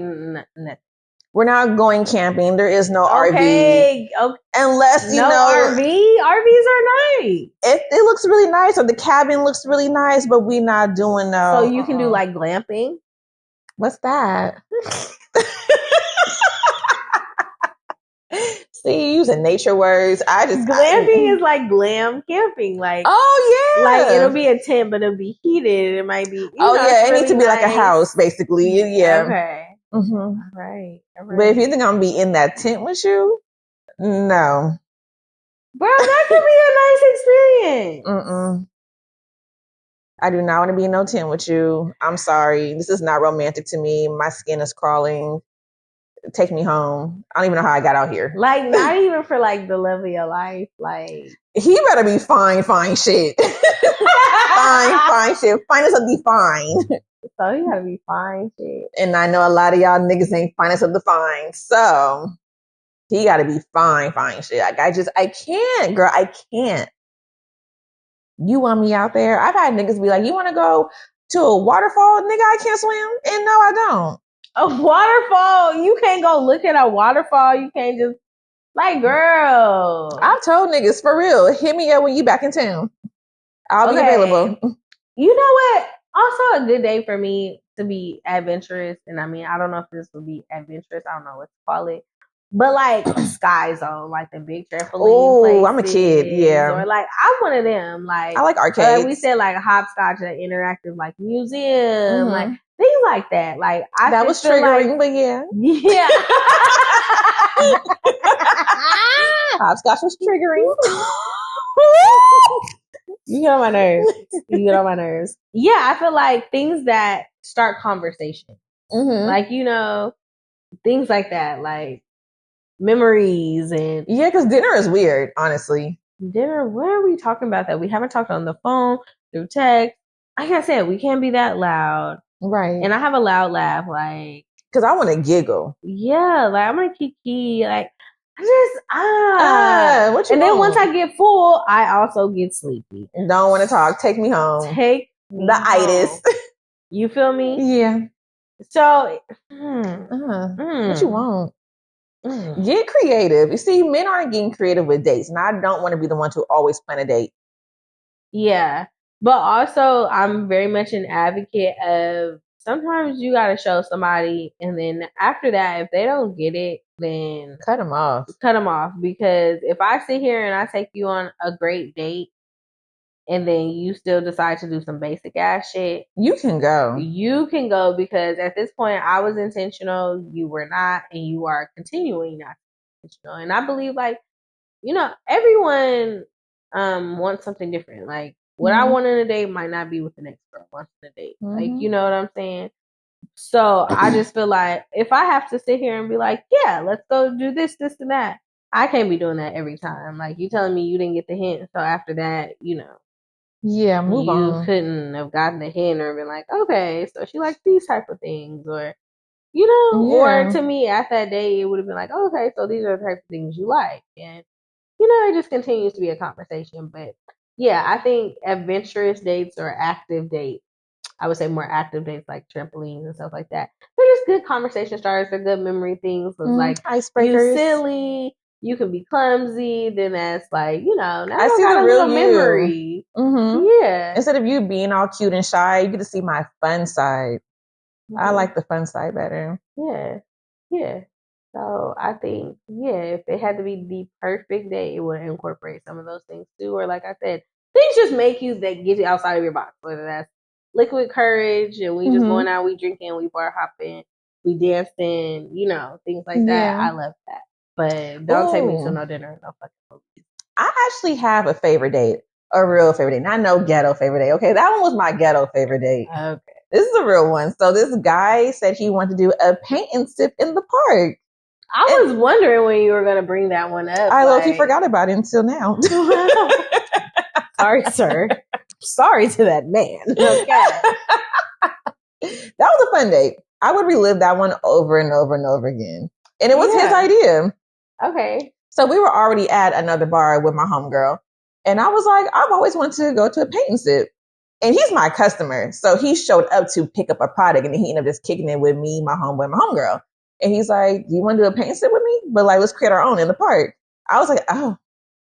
we're not going camping. There is no RV. Okay. Unless, RV. RVs are nice. It looks really nice, or the cabin looks really nice, but we're not doing no. So you can do like glamping? What's that? See, using nature words. Glamping is like glam camping. Like, oh yeah. Like it'll be a tent, but it'll be heated. It might be, it needs to be like a house, basically. Yeah. Okay. Mm-hmm. All right. But if you think I'm gonna be in that tent with you, no. Bro, that could be a nice experience. Mm-mm. I do not want to be in no tent with you. I'm sorry. This is not romantic to me. My skin is crawling. Take me home. I don't even know how I got out here. Like, not even for like the love of your life. Like, he better be fine shit. fine shit. Fine as of the fine. So he gotta be fine shit. And I know a lot of y'all niggas ain't finest of the fine. So he gotta be fine shit. Like I can't, girl. I can't. You want me out there? I've had niggas be like, you want to go to a waterfall? Nigga, I can't swim. And no, I don't. A waterfall? You can't go look at a waterfall. You can't just, like, girl. I've told niggas, for real, hit me up when you back in town. I'll be available. You know what? Also a good day for me to be adventurous. And I mean, I don't know if this would be adventurous. I don't know what to call it. But like Sky Zone, like the big trampoline. Oh, I'm a kid. Yeah. Or like, I'm one of them. Like, I like arcades. We said like a hopscotch, an interactive like museum, like things like that. Like that was triggering, but yeah. Yeah. Hopscotch was triggering. You get on my nerves. Yeah, I feel like things that start conversation. Like, things like that, like memories and... Yeah, because dinner is weird, honestly. Dinner, what are we talking about that we haven't talked on the phone, through text? Like I said, we can't be that loud. Right. And I have a loud laugh, like... Because I want to giggle. Yeah, like I'm going to kiki, like... What you and then once I get full, I also get sleepy. Don't want to talk. Take me home. Take the itis. You feel me? Yeah. So, what you want? Get creative. You see, men aren't getting creative with dates, and I don't want to be the one to always plan a date. Yeah. But also, I'm very much an advocate of sometimes you got to show somebody, and then after that, if they don't get it, then cut them off. Because if I sit here and I take you on a great date, and then you still decide to do some basic ass shit, you can go. You can go, because at this point, I was intentional, you were not, and you are continuing not intentional. And I believe, like, everyone wants something different. Like, what I want in a date might not be what the next girl wants in a date. Like, you know what I'm saying? So I just feel like if I have to sit here and be like, yeah, let's go do this, this, and that, I can't be doing that every time. Like, you telling me you didn't get the hint, so after that, yeah, move on. You couldn't have gotten the hint or been like, okay, so she likes these type of things, or or to me at that day it would have been like, okay, so these are the type of things you like, and it just continues to be a conversation. But yeah, I think adventurous dates or active dates, I would say more active dates like trampolines and stuff like that, they're just good conversation starters. They're good memory things. Like, icebreakers. You silly, you can be clumsy, then that's like, now I see got the real memory. Yeah. Instead of you being all cute and shy, you get to see my fun side. I like the fun side better. Yeah. Yeah. So I think, if it had to be the perfect day, it would incorporate some of those things too. Or like I said, things just make you, that get you outside of your box, whether that's liquid courage and we just going out, we drinking, we bar hopping, we dancing, things like that. I love that. But don't take me to no dinner, no fucking movie. I actually have a favorite date, a real favorite date, not no ghetto favorite date. Okay, that one was my ghetto favorite date. Okay. This is a real one. So this guy said he wanted to do a paint and sip in the park. I was wondering when you were going to bring that one up. I low-key forgot about it until now. Sorry, sir. Sorry to that man. Okay. That was a fun date. I would relive that one over and over and over again. And it was his idea. Okay. So we were already at another bar with my homegirl. And I was like, I've always wanted to go to a paint and sip. And he's my customer. So he showed up to pick up a product, and then he ended up just kicking it with me, my homeboy, my homegirl. And he's like, do you want to do a paint and sip with me? But like, let's create our own in the park. I was like, oh,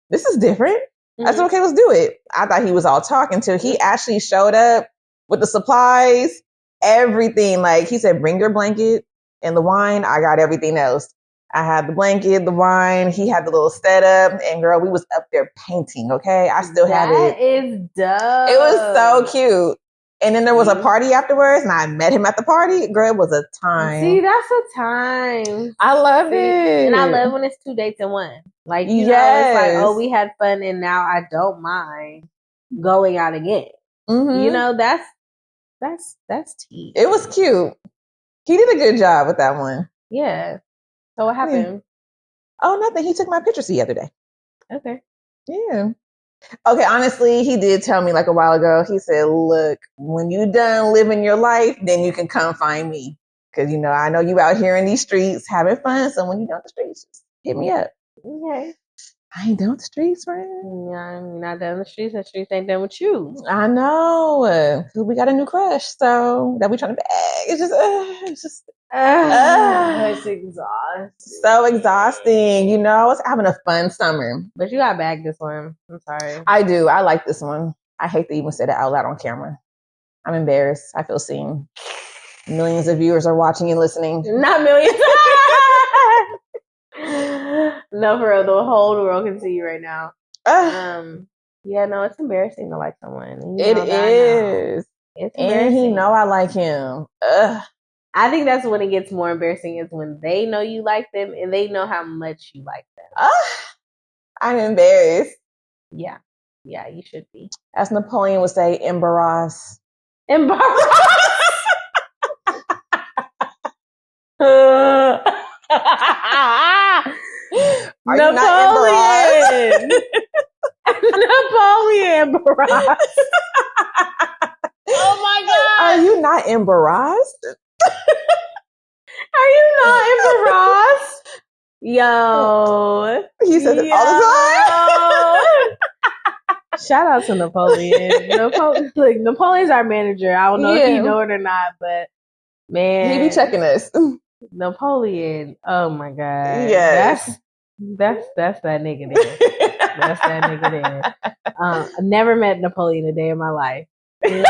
this is different. I said, okay, let's do it. I thought he was all talk until he actually showed up with the supplies, everything. Like, he said, bring your blanket and the wine. I got everything else. I had the blanket, the wine. He had the little setup. And girl, we was up there painting, okay? I still have it. That is dope. It was so cute. And then there was a party afterwards, and I met him at the party. Girl, it was a time. See, that's a time. I love it. And I love when it's 2 dates in one. Like, it's like, oh, we had fun, and now I don't mind going out again. That's tea. It was cute. He did a good job with that one. Yeah. So what happened? Oh, nothing. He took my pictures the other day. Okay. Yeah. Okay, honestly, he did tell me like a while ago, he said, look, when you done living your life, then you can come find me. Because, I know you out here in these streets having fun. So when you're done with the streets, just hit me up. Okay. I ain't done with the streets, friend. Yeah, I'm not done with the streets. The streets ain't done with you. I know. We got a new crush, so that we trying to bag. It's just it's exhausting. So exhausting. I was having a fun summer. But you got bagged this one. I'm sorry. I do. I like this one. I hate to even say that out loud on camera. I'm embarrassed. I feel seen. Millions of viewers are watching and listening. Not millions. No, for real. The whole world can see you right now. Yeah, no, it's embarrassing to like someone. It is. It's embarrassing. And he know I like him. I think that's when it gets more embarrassing, is when they know you like them and they know how much you like them. I'm embarrassed. Yeah. Yeah, you should be. As Napoleon would say, embarrass. Embarrass. Are you not embarrassed? Napoleon embarrassed. Oh my God. Are you not embarrassed? Are you not embarrassed? Yo. He says it all the time. Shout out to Napoleon. Napoleon's our manager. I don't know if you know it or not, but man, he be checking us. Napoleon. Oh my god. Yes. That's that nigga there. That's that nigga there. I never met Napoleon a day in my life. No.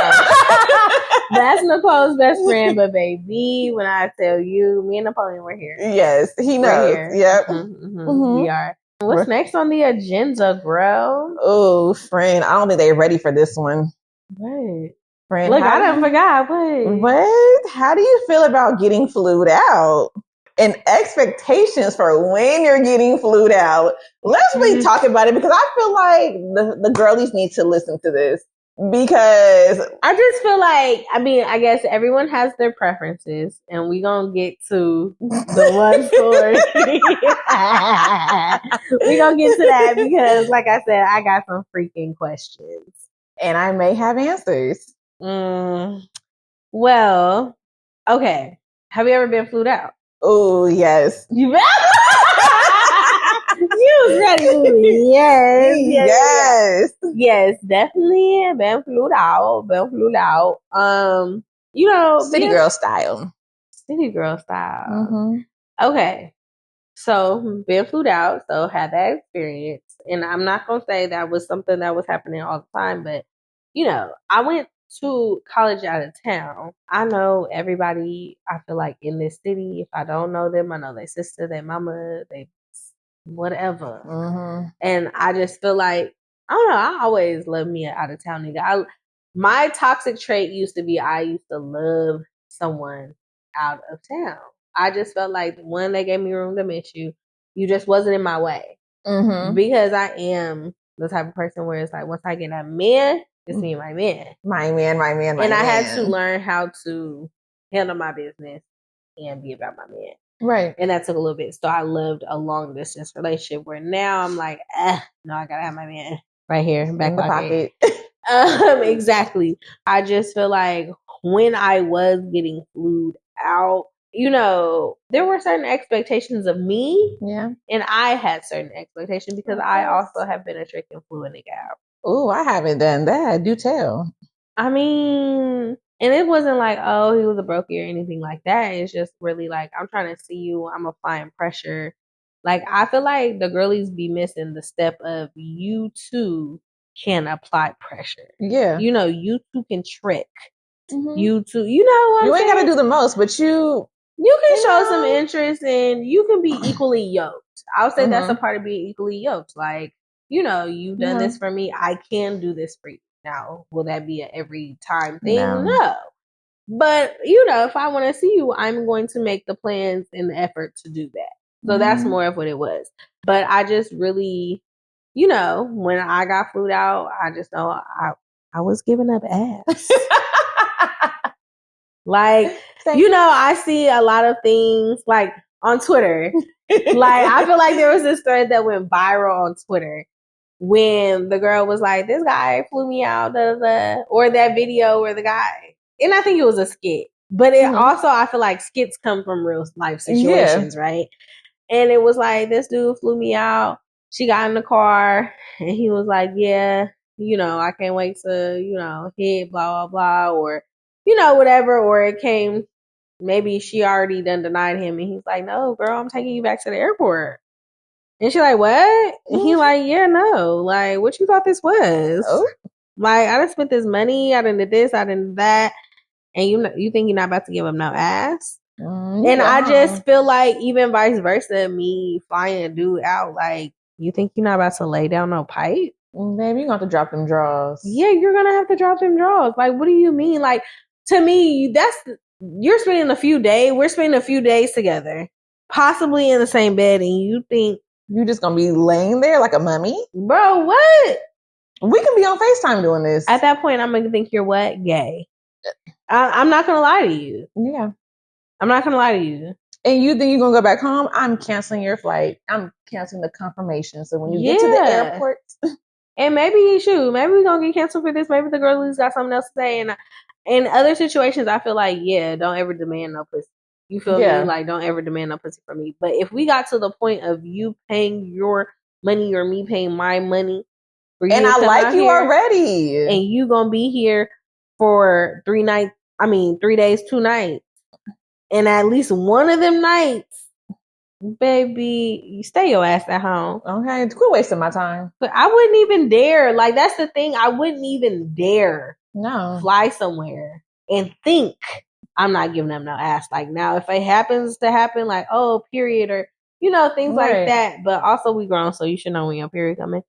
That's Nicole's best friend, but baby, when I tell you, me and Napoleon were here. Yes, he knows. Yep. We are. What's next on the agenda, bro? Oh, friend, I don't think they're ready for this one. What? Friend, look, I done forgot. What? How do you feel about getting flued out? And expectations for when you're getting flued out. Let's really talk about it because I feel like the girlies need to listen to this. Because I just feel like, I guess everyone has their preferences, and we gonna get to the one story. We gonna get to that because, like I said, I got some freaking questions, and I may have answers. Well, okay. Have you ever been flued out? Oh, yes. You was ready. Yes, definitely been flued out. City girl style. Okay. So been flued out, so had that experience. And I'm not gonna say that was something that was happening all the time, but I went to college out of town. I know everybody, I feel like, in this city. If I don't know them, I know their sister, their mama, they whatever. And I just feel like, I don't know, I always loved me an out of town nigga. My toxic trait used to be I used to love someone out of town. I just felt like, one, they gave me room to miss you. You just wasn't in my way. Because I am the type of person where it's like, once I get a man, it's me and my man. My man. And I had to learn how to handle my business and be about my man. Right. And that took a little bit. So I lived a long distance relationship where now I'm like, no, I gotta have my man right here in back pocket. Exactly. I just feel like when I was getting flued out, there were certain expectations of me. Yeah. And I had certain expectations because I also have been a trick and flew a nigga out. Oh, I haven't done that. Do tell. And it wasn't like, oh, he was a brokey or anything like that. It's just really like, I'm trying to see you. I'm applying pressure. Like, I feel like the girlies be missing the step of you too can apply pressure. Yeah. You too can trick. You too, what you ain't got to do the most, but you can show some interest and you can be equally yoked. I'll say that's a part of being equally yoked. Like, you've done this for me. I can do this for you. Now, will that be an every time thing? No. But, if I want to see you, I'm going to make the plans and the effort to do that. So that's more of what it was. But I just really, when I got flued out, I just know I was giving up ass. Like, I see a lot of things like on Twitter. Like, I feel like there was this thread that went viral on Twitter when the girl was like, this guy flew me out, or that video where the guy, and I think it was a skit, but it also, I feel like skits come from real life situations, right? And it was like, this dude flew me out. She got in the car and he was like, yeah, I can't wait to, hit blah, blah, blah, or, whatever. Or it came, maybe she already done denied him. And he's like, no, girl, I'm taking you back to the airport. And she's like, what? And he's like, yeah, no. Like, what you thought this was? Oh. Like, I done spent this money. I done did this. I done did that. And you think you're not about to give him no ass? And I just feel like even vice versa, me flying a dude out, like, you think you're not about to lay down no pipe? Baby, you're going to have to drop them draws. Yeah, you're going to have to drop them draws. Like, what do you mean? Like, to me, we're spending a few days together, possibly in the same bed, and you think you're just going to be laying there like a mummy? Bro, what? We can be on FaceTime doing this. At that point, I'm going to think you're what? Gay. I'm not going to lie to you. Yeah. I'm not going to lie to you. And you think you're going to go back home? I'm canceling your flight. I'm canceling the confirmation. So when you get to the airport. And maybe we're going to get canceled for this. Maybe the girlie's got something else to say. And in other situations, I feel like, don't ever demand no pussy. You feel me? Like, don't ever demand no pussy from me. But if we got to the point of you paying your money or me paying my money, for you and to I come like out you here, already. and you gonna be here for 3 days, 2 nights. And at least one of them nights, baby, you stay your ass at home. Okay, quit wasting my time. But I wouldn't even dare. Like, that's the thing. I wouldn't even dare fly somewhere and think I'm not giving them no ass. Like, now, if it happens to happen, like, oh, period, or, things like that. But also, we grown, so you should know when your period coming.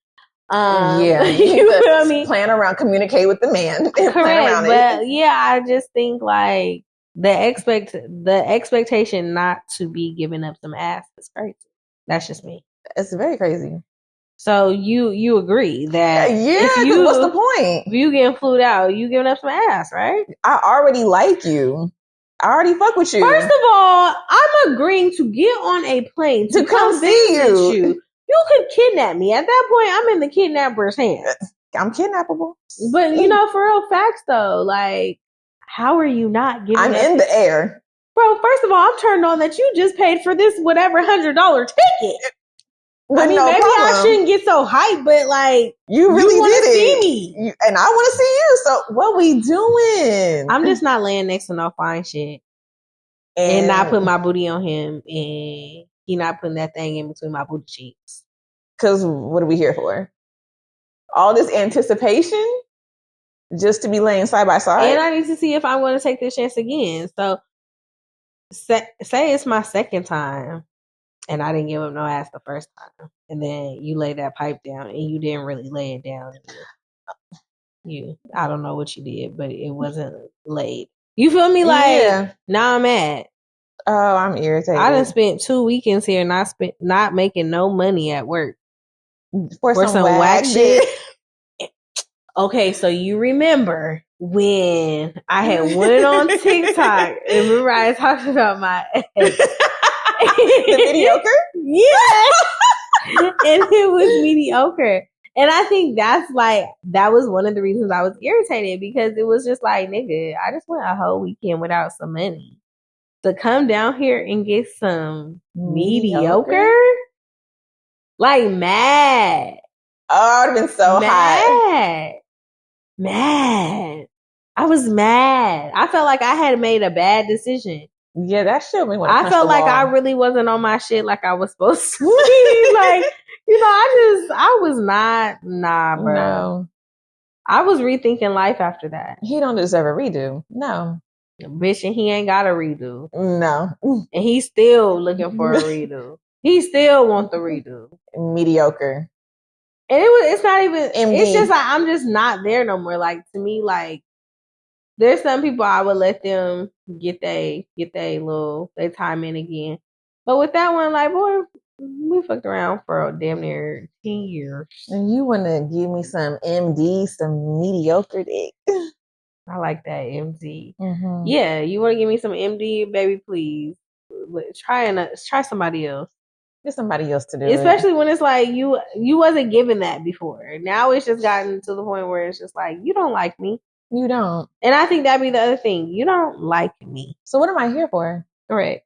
Yeah, you know what I mean? Plan around, communicate with the man. Correct, plan around but it. yeah, I just think like the expectation not to be giving up some ass is crazy. That's just me. It's very crazy. So you agree that what's the point? If you getting flued out, you giving up some ass, right? I already like you. I already fuck with you. First of all, I'm agreeing to get on a plane to come see you. You could kidnap me. At that point, I'm in the kidnapper's hands. I'm kidnappable. But for real facts though, like, how are you not getting I'm in the air. Bro, first of all, I'm turned on that you just paid for this whatever $100 ticket. With maybe problem. I shouldn't get so hyped, but like, you really want to see me. And I want to see you. So what we doing? I'm just not laying next to no fine shit. And not putting my booty on him, and he not putting that thing in between my booty cheeks. Because what are we here for? All this anticipation just to be laying side by side? And I need to see if I'm going to take this chance again. So say it's my second time and I didn't give up no ass the first time. And then you lay that pipe down and you didn't really lay it down. I don't know what you did, but it wasn't laid. You feel me? Like, now I'm mad. Oh, I'm irritated. I done spent 2 weekends here not making no money at work. For some whack shit. Okay, so you remember when I had went on TikTok and remember I talked about my ex. The mediocre? Yeah. And it was mediocre. And I think that was one of the reasons I was irritated, because it was just like, nigga, I just went a whole weekend without some money to come down here and get some mediocre? Like, mad. Oh, I would have been so hot. Mad. I was mad. I felt like I had made a bad decision. Yeah, that shit me. I felt like I really wasn't on my shit like I was supposed to be. Like, I was not, bro. No. I was rethinking life after that. He don't deserve a redo. No. Bitch, and he ain't got a redo. No. And he's still looking for a redo. He still wants the redo. Mediocre. And it's not even, it's just like, I'm just not there no more. Like, to me, like, there's some people I would let them get they time in again. But with that one, like, boy, we fucked around for damn near 10 years. And you want to give me some MD, some mediocre dick. I like that, MD. Mm-hmm. Yeah, you want to give me some MD, baby, please. Try somebody else. Get somebody else to do Especially when it's like you wasn't given that before. Now it's just gotten to the point where it's just like, you don't like me. You don't. And I think that'd be the other thing. You don't like me. So what am I here for? Correct.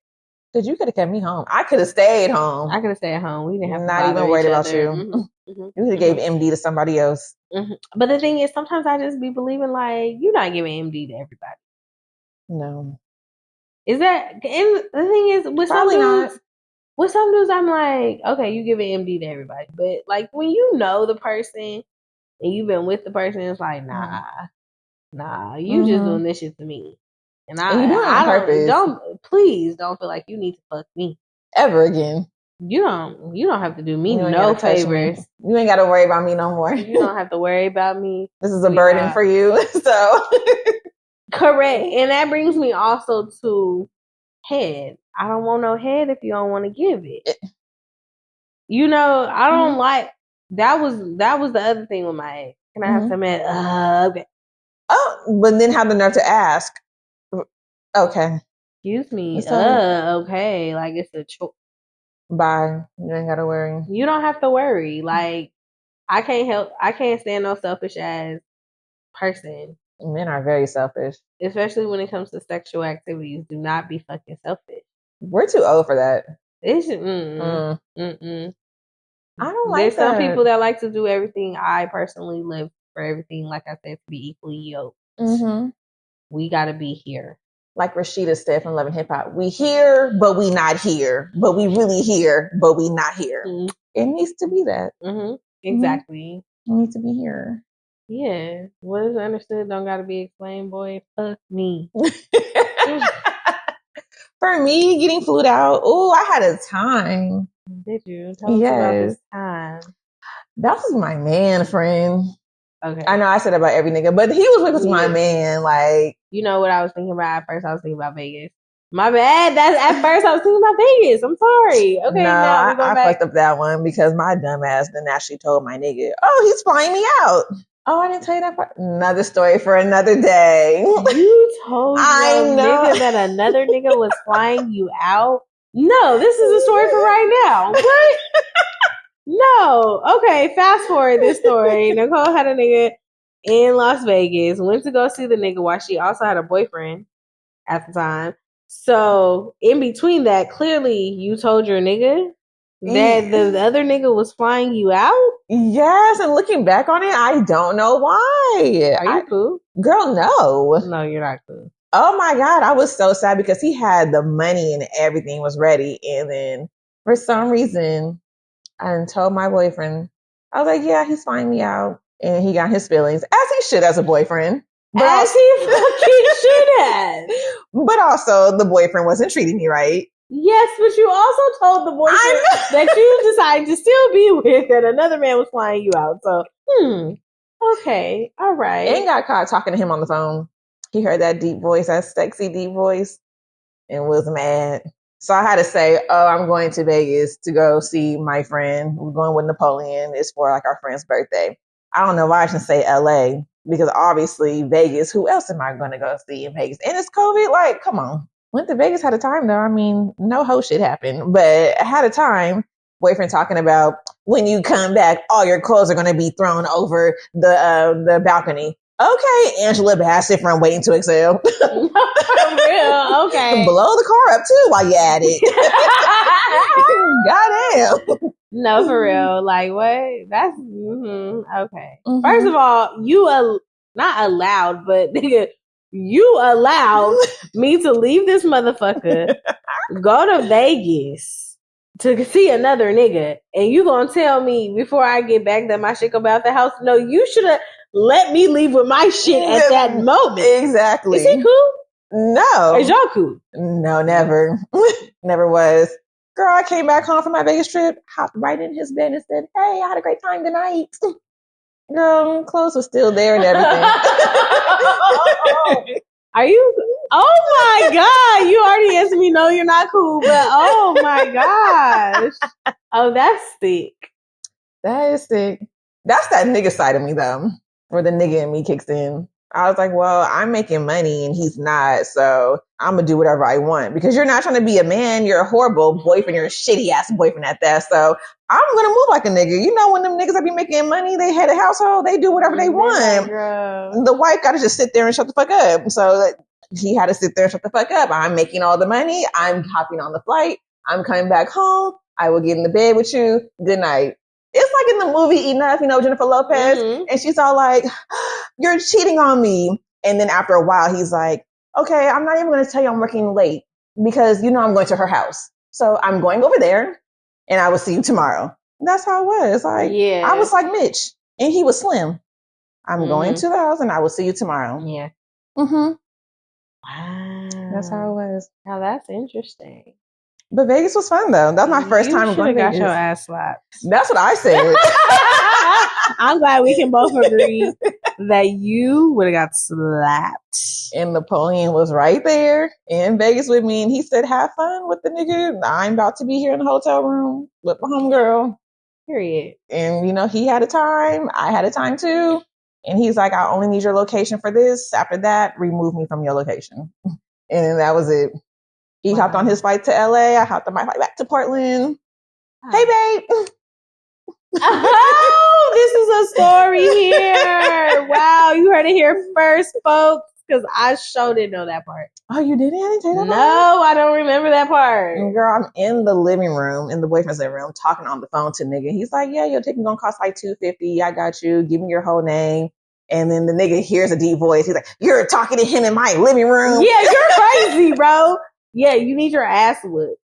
Because you could have kept me home. I could have stayed home. I could have stayed home. We didn't have to not even worried about you. Mm-hmm. Mm-hmm. You could have gave MD to somebody else. Mm-hmm. But the thing is, sometimes I just be believing like you're not giving MD to everybody. No. Is that? And the thing is, with probably some dudes, with some dudes, I'm like, okay, you give an MD to everybody. But like when you know the person and you've been with the person, it's like, nah, you just doing this shit to me. And you do it on purpose. Please don't feel like you need to fuck me ever again. You don't have to do me no favors. You ain't got to worry about me no more. You don't have to worry about me. This is a burden for you. So correct. And that brings me also to head. I don't want no head if you don't want to give it. I don't like that was the other thing with my ex. Can I have some head? Okay. Oh, but then have the nerve to ask. Okay. Excuse me. Okay. Like it's a choice. Bye. You ain't gotta worry. You don't have to worry. Like I can't stand no selfish ass person. Men are very selfish. Especially when it comes to sexual activities. Do not be fucking selfish. We're too old for that. It's I don't like There's that. some people that like to do everything. I personally live for everything, like I said, to be equally yoked. Mm-hmm. We got to be here. Like Rashida said from Love and Hip Hop, we here, but we not here. But we really here, but we not here. Mm-hmm. It needs to be that. Mm-hmm. Exactly. Mm-hmm. It needs to be here. Yeah. What is understood don't got to be explained, boy. Fuck me. For me, getting flued out, I had a time. Did you? Tell us about this time. That was my man, friend. Okay. I know I said about every nigga, but he was with my man. Like, you know what I was thinking about at first? I was thinking about Vegas. My bad. That's at first I was thinking about Vegas. I'm sorry. Okay, no, now we go I back. fucked up that one because my dumb ass then actually told my nigga, "Oh, he's flying me out." Oh, I didn't tell you that part. Another story for another day. You told your nigga that another nigga was flying you out? No, this is a story for right now. What? No. Okay, fast forward this story. Nicole had a nigga in Las Vegas, went to go see the nigga while she also had a boyfriend at the time. So in between that, clearly you told your nigga that the other nigga was flying you out? Yes, and looking back on it, I don't know why. Are you cool? Girl, no. No, you're not cool. Oh my God, I was so sad because he had the money and everything was ready. And then for some reason, I told my boyfriend, I was like, yeah, he's flying me out. And he got his feelings, as he should as a boyfriend. But as he fucking should have. But also, the boyfriend wasn't treating me right. Yes, but you also told the boyfriend that you decided to still be with that another man was flying you out. So, okay, all right. And got caught talking to him on the phone. He heard that deep voice, that sexy deep voice, and was mad. So I had to say, I'm going to Vegas to go see my friend. We're going with Napoleon. It's for like our friend's birthday. I don't know why I should say LA because obviously Vegas, who else am I going to go see in Vegas? And it's COVID. Like, come on. Went to Vegas, had a time though. I mean, no whole shit happened, but I had a time. Boyfriend talking about when you come back, all your clothes are going to be thrown over the balcony. Okay, Angela Bassett from Waiting to Exhale. For real, okay. Blow the car up too while you at it. Goddamn. No, for real. Like what? That's okay. Mm-hmm. First of all, you not allowed, but nigga, you allowed me to leave this motherfucker, go to Vegas to see another nigga, and you gonna tell me before I get back that my shit go out the house? No, you should have let me leave with my shit at that moment. Exactly. Is he cool? No. Is y'all cool? No, never. Never was. Girl, I came back home from my Vegas trip, hopped right in his bed and said, hey, I had a great time tonight. Girl, clothes were still there and everything. Are you? Oh my God. You already answered me, no, you're not cool, but oh my gosh. Oh, that's sick. That is sick. That's that nigga side of me though, where the nigga in me kicks in. I was like, well, I'm making money and he's not, so I'm gonna do whatever I want because you're not trying to be a man. You're a horrible boyfriend. You're a shitty ass boyfriend at that. So I'm gonna move like a nigga. You know, when them niggas that be making money, they head a household, they do whatever they want. The wife gotta just sit there and shut the fuck up. So he had to sit there and shut the fuck up. I'm making all the money. I'm hopping on the flight. I'm coming back home. I will get in the bed with you. Good night. It's like in the movie Enough, you know, Jennifer Lopez, and she's all like, you're cheating on me. And then after a while, he's like, okay, I'm not even going to tell you I'm working late because, you know, I'm going to her house. So I'm going over there and I will see you tomorrow. That's how it was. Like, yeah. I was like Mitch and he was Slim. I'm going to the house and I will see you tomorrow. Yeah. Wow. That's how it was. Now that's interesting. But Vegas was fun though. That's my first time going to Vegas. You got your ass slapped. That's what I said. I'm glad we can both agree that you would have got slapped. And Napoleon was right there in Vegas with me, and he said, have fun with the nigga. I'm about to be here in the hotel room with my homegirl. Period. And, you know, he had a time. I had a time too. And he's like, I only need your location for this. After that, remove me from your location. And that was it. He hopped on his flight to LA. I hopped on my flight back to Portland. Hey, babe. Oh, this is a story here. Wow, you heard it here first, folks. because I sure didn't know that part. Oh, you didn't? No, I don't remember that part. And girl, I'm in the living room, in the boyfriend's living room, talking on the phone to nigga. He's like, yeah, your ticket gonna cost like $250. I got you. Give me your whole name. And then the nigga hears a deep voice. He's like, you're talking to him in my living room. Yeah, you're crazy, bro. Yeah, you need your ass whipped.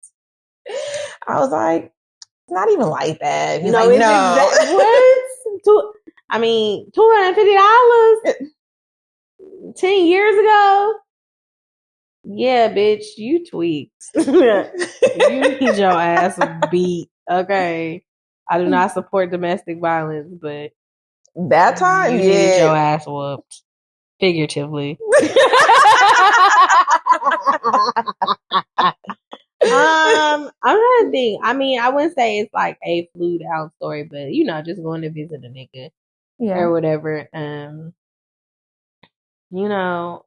I was like, it's not even like that. He's no, like, it's no. What? $250? 10 years ago? Yeah, bitch, you tweaked. You need your ass beat. Okay. I do not support domestic violence, but that time, you need your ass whooped. Figuratively. I'm trying to think. I mean, I wouldn't say it's like a flued out story, but you know, just going to visit a nigga or whatever. You know,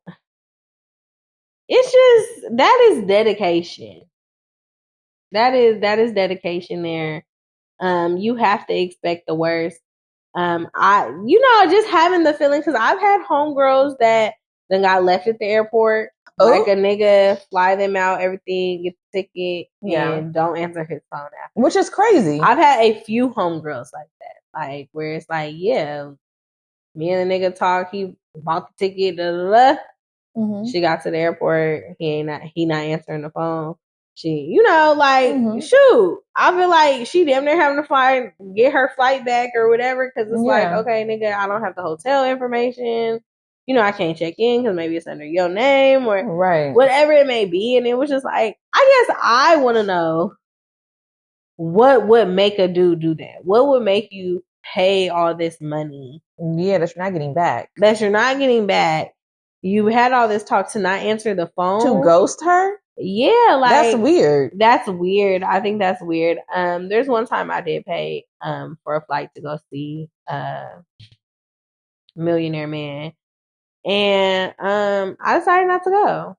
it's just that is dedication. That is dedication there. You have to expect the worst. Just having the feeling, because I've had homegirls that then got left at the airport. Like a nigga fly them out, everything, get the ticket, and don't answer his phone after. Which is crazy. I've had a few homegirls like that. Like, where it's like, yeah, me and the nigga talk, he bought the ticket, Mm-hmm. She got to the airport, he not answering the phone. She, shoot, I feel like she damn near having to get her flight back or whatever, because it's like, okay, nigga, I don't have the hotel information. I can't check in because maybe it's under your name or whatever it may be. And it was just like, I guess I want to know what would make a dude do that? What would make you pay all this money? Yeah, that you're not getting back. You had all this talk to not answer the phone. To ghost her? Yeah, like that's weird. That's weird. I think that's weird. There's one time I did pay for a flight to go see Millionaire Man. And I decided not to go.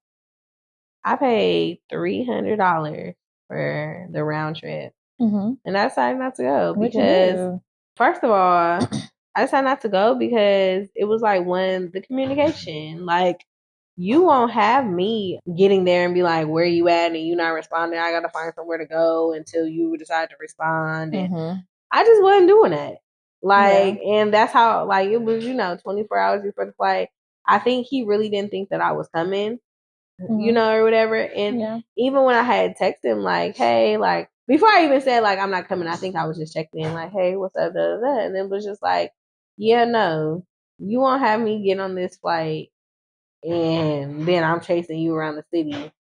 I paid $300 for the round trip. Mm-hmm. And I decided not to go because first of all, I decided not to go because it was like the communication. Like, you won't have me getting there and be like, where you at? And you not responding. I got to find somewhere to go until you decide to respond. And I just wasn't doing that. Like, and that's how, like, it was, 24 hours before the flight. I think he really didn't think that I was coming, or whatever. And even when I had texted him, like, hey, like, before I even said, like, I'm not coming, I think I was just checking in, like, hey, what's up, da, da, da. And it was just like, yeah, no, you won't have me get on this flight and then I'm chasing you around the city.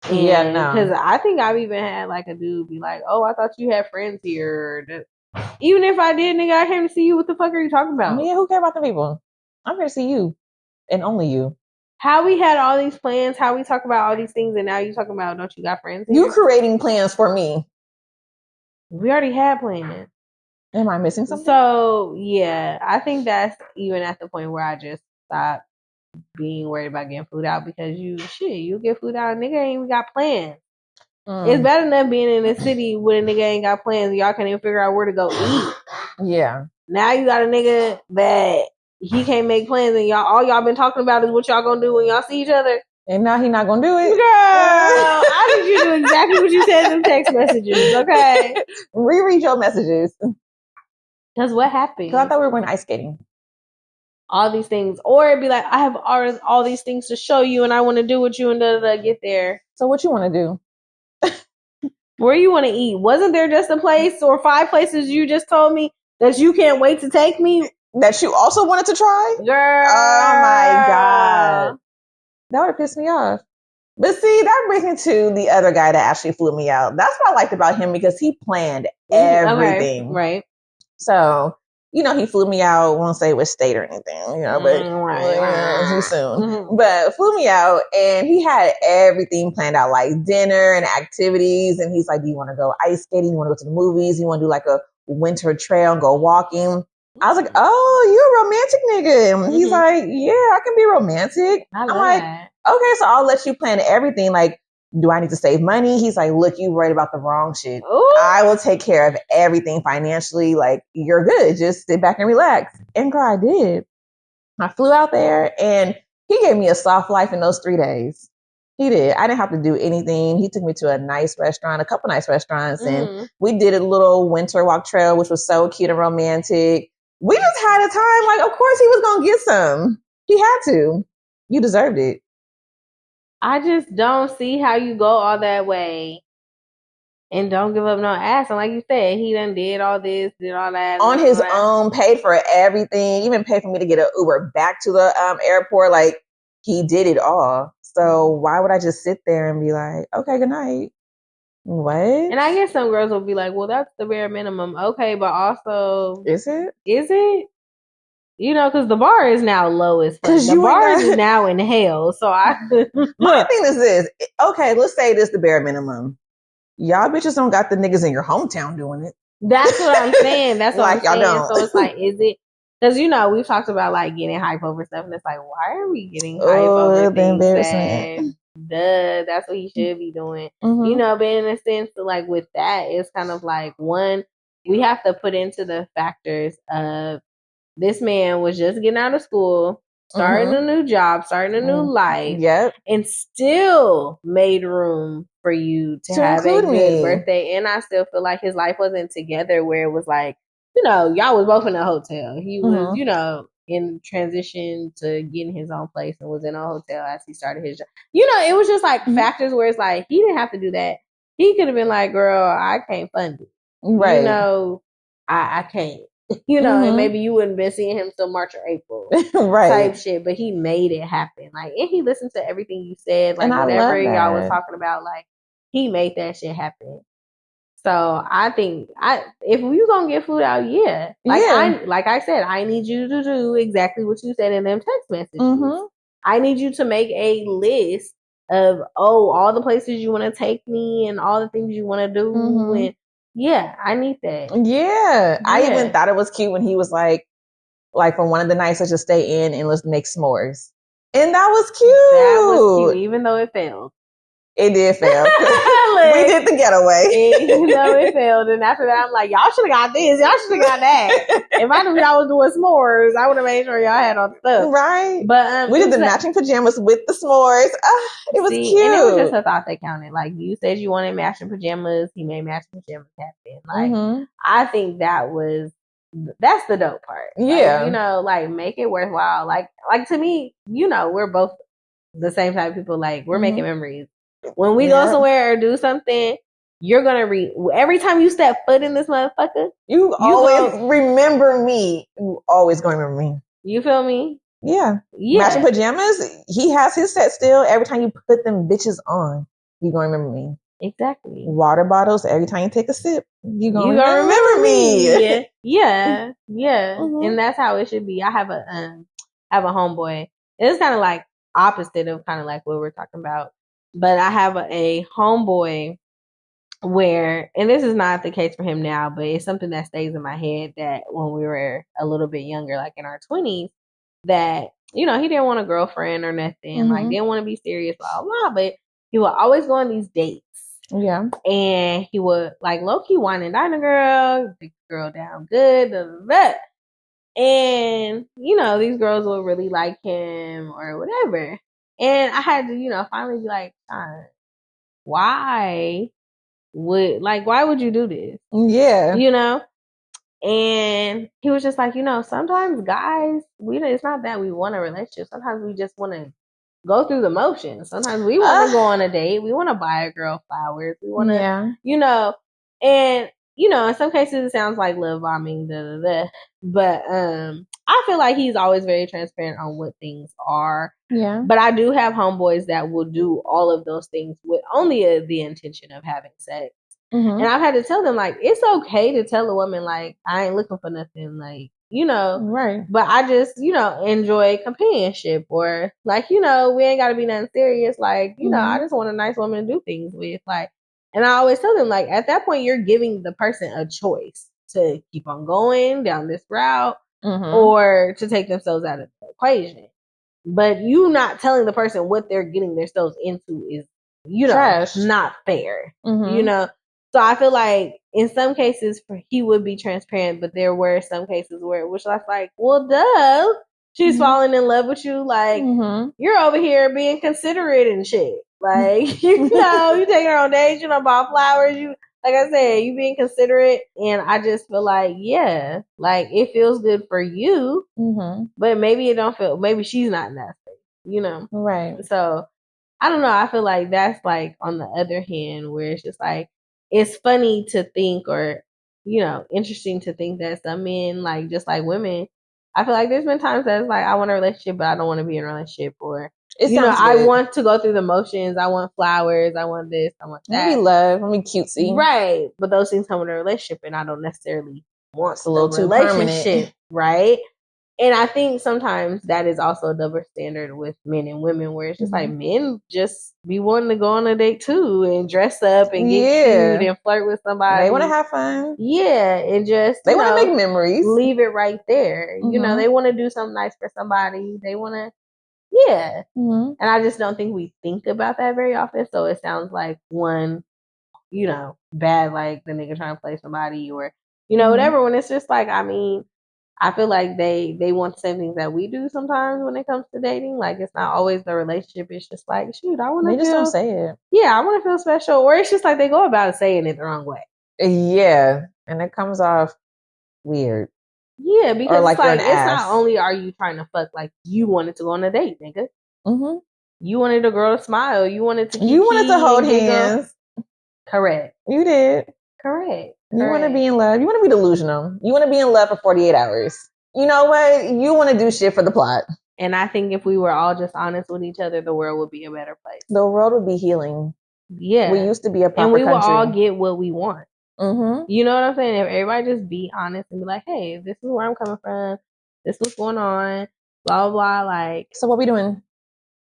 And, no. Because I think I've even had, like, a dude be like, oh, I thought you had friends here. Even if I did, nigga, I came to see you. What the fuck are you talking about? Yeah, who care about the people? I'm here to see you. And only you. How we had all these plans, how we talk about all these things, and now you talking about, don't you got friends here? You creating plans for me. We already had plans. Am I missing something? So, yeah, I think that's even at the point where I just stopped being worried about getting food out, because you get food out, a nigga ain't even got plans. It's better than being in a city with a nigga ain't got plans. Y'all can't even figure out where to go eat. Yeah. Now you got a nigga that he can't make plans, and all y'all been talking about is what y'all gonna do when y'all see each other. And now he not gonna do it. Girl, I need you to do exactly what you said in text messages, okay? Reread your messages. Because what happened? Because I thought we were going ice skating. All these things. Or it'd be like, I have all these things to show you, and I want to do with you, and get there. So what you want to do? Where you want to eat? Wasn't there just a place or 5 places you just told me that you can't wait to take me? That you also wanted to try? Girl. Oh my God. That would have pissed me off. But see, that brings me to the other guy that actually flew me out. That's what I liked about him, because he planned everything. Okay. Right. So, he flew me out. Won't say which state or anything, but too soon. Mm-hmm. But flew me out, and he had everything planned out, like dinner and activities. And he's like, do you want to go ice skating? You want to go to the movies? You want to do like a winter trail and go walking? I was like, oh, you're a romantic nigga. And he's like, yeah, I can be romantic. I'm like, okay, so I'll let you plan everything. Like, do I need to save money? He's like, look, you worried about the wrong shit. Ooh. I will take care of everything financially. Like, you're good. Just sit back and relax. And girl, I did. I flew out there, and He gave me a soft life in those 3 days. He did. I didn't have to do anything. He took me to a nice restaurant, a couple nice restaurants, and we did a little winter walk trail, which was so cute and romantic. We just had a time. Like, of course he was going to get some. He had to. You deserved it. I just don't see how you go all that way and don't give up no ass. And like you said, he done did all this, did all that. On his own, paid for everything, even paid for me to get an Uber back to the airport. Like, he did it all. So why would I just sit there and be like, okay, good night? What? And I guess some girls will be like, well, that's the bare minimum. Okay, but also... Is it? Is it? You know, because the bar is now low as fuck. The bar is now in hell. So my thing is this. Okay, let's say this the bare minimum. Y'all bitches don't got the niggas in your hometown doing it. That's what I'm saying. That's what like, I'm saying. Don't. So it's like, is it? Because, you know, we've talked about like getting hype over stuff. And it's like, why are we getting hype over things that, that's what he should be doing. You know, but in a sense, like with that, it's kind of like, one, we have to put into the factors of this man was just getting out of school, starting a new job, starting a new life, and still made room for you to have a good birthday. And I still feel like his life wasn't together where it was like, you know, y'all was both in a hotel. He was, you know, in transition to getting his own place and was in a hotel as he started his job. You know, it was just like factors where it's like, he didn't have to do that. He could have been like, girl, I can't fund it. Right. You know, I can't. You know, and maybe you wouldn't been seeing him till March or April, type shit. But he made it happen. Like, and he listened to everything you said. Like, whatever y'all was talking about, like, he made that shit happen. So I think if we gonna get food out, like I said, I need you to do exactly what you said in them text messages. I need you to make a list of all the places you want to take me and all the things you want to do and. Yeah, I need that. Yeah. I even thought it was cute when he was like for one of the nights, let's just stay in and let's make s'mores. And that was cute. That was cute, even though it failed. It did fail. We did the getaway. Even though it failed. And after that, I'm like, y'all should have got this. Y'all should have got that. If I knew y'all was doing s'mores, I would have made sure y'all had all the stuff. Right. But we did the matching pajamas with the s'mores. It was cute. And it was just a thought that counted. Like, you said you wanted matching pajamas. He made matching pajamas happen. Like, I think that's the dope part. Yeah. Like, you know, like, make it worthwhile. Like to me, you know, we're both the same type of people. Like, we're making memories. When we go somewhere or do something, you're going to every time you step foot in this motherfucker, you always remember me. You always going to remember me. You feel me? Yeah. Matching pajamas. He has his set still. Every time you put them bitches on, you going to remember me. Exactly. Water bottles. Every time you take a sip, you going to remember me. Yeah. And that's how it should be. I have a homeboy. It's kind of like opposite of kind of like what we're talking about. But I have a homeboy where, and this is not the case for him now, but it's something that stays in my head that when we were a little bit younger, like in our 20s, that, you know, he didn't want a girlfriend or nothing, like didn't want to be serious, blah, blah, but he would always go on these dates. Yeah. And he would like low-key wine and dine a girl, take the girl down good, blah, blah, blah. And, you know, these girls would really like him or whatever. And I had to, you know, finally be like, why would you do this? Yeah. You know? And he was just like, you know, sometimes guys, it's not that we want a relationship. Sometimes we just want to go through the motions. Sometimes we want to go on a date. We want to buy a girl flowers. We want to, you know, and, you know, in some cases it sounds like love bombing, but I feel like he's always very transparent on what things are. Yeah. But I do have homeboys that will do all of those things with only the intention of having sex. And I've had to tell them, like, it's okay to tell a woman, like, I ain't looking for nothing, like, you know. Right. But I just, you know, enjoy companionship, or, like, you know, we ain't got to be nothing serious. Like, you know, I just want a nice woman to do things with. Like, and I always tell them, like, at that point, you're giving the person a choice to keep on going down this route or to take themselves out of the equation. But you not telling the person what they're getting themselves into is, you know, not fair, you know. So I feel like in some cases he would be transparent, but there were some cases where it was like, well, duh, she's falling in love with you. Like, you're over here being considerate and shit. Like, you taking her on dates, buy flowers, like I said, you being considerate. And I just feel like, yeah, like it feels good for you, but maybe it don't feel, maybe she's not in that state, Right. So I don't know. I feel like that's like on the other hand where it's just like, it's funny to think or, interesting to think that some men, like just like women, I feel like there's been times that it's like, I want a relationship, but I don't want to be in a relationship, or, I want to go through the motions. I want flowers. I want this. I want that. Maybe love. Maybe cutesy. Right. But those things come with a relationship, and I don't necessarily want it's a little too relationship. Permanent. Right. And I think sometimes that is also a double standard with men and women, where it's just like men just be wanting to go on a date too and dress up and get cute and flirt with somebody. They want to have fun. Yeah. And just, they want to make memories. Leave it right there. They want to do something nice for somebody. They want to, yeah. And I just don't think we think about that very often. So it sounds like one, bad, like the nigga trying to play somebody or, whatever. When it's just like, I mean, I feel like they want the same things that we do sometimes when it comes to dating. Like, it's not always the relationship. It's just like, shoot, I want to feel. They just don't say it. Yeah, I want to feel special. Or it's just like they go about it saying it the wrong way. Yeah, and it comes off weird. Yeah, because like it's not only are you trying to fuck, like you wanted to go on a date, nigga. You wanted a girl to smile. You wanted to hold hands. Correct. You did. Correct. You want to be in love. You want to be delusional. You want to be in love for 48 hours. You know what? You want to do shit for the plot. And I think if we were all just honest with each other, the world would be a better place. The world would be healing. Yeah. We used to be a proper and we country. will all get what we want. You know what I'm saying? If everybody just be honest and be like, hey, this is where I'm coming from. This is what's going on. Blah, blah, blah. Like, so what we doing?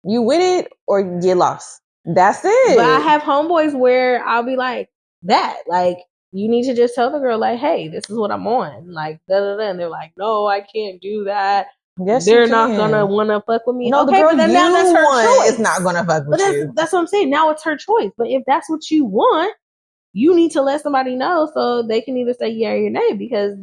You with it or you get lost? That's it. But I have homeboys where I'll be like, that. Like, you need to just tell the girl, like, hey, this is what I'm on. Like, da da da. And they're like, no, I can't do that. Yes, they're not gonna want to fuck with me. No, okay, the girl but then now that's her choice. Is not gonna fuck with you. That's what I'm saying. Now it's her choice. But if that's what you want, you need to let somebody know so they can either say yeah or nay, because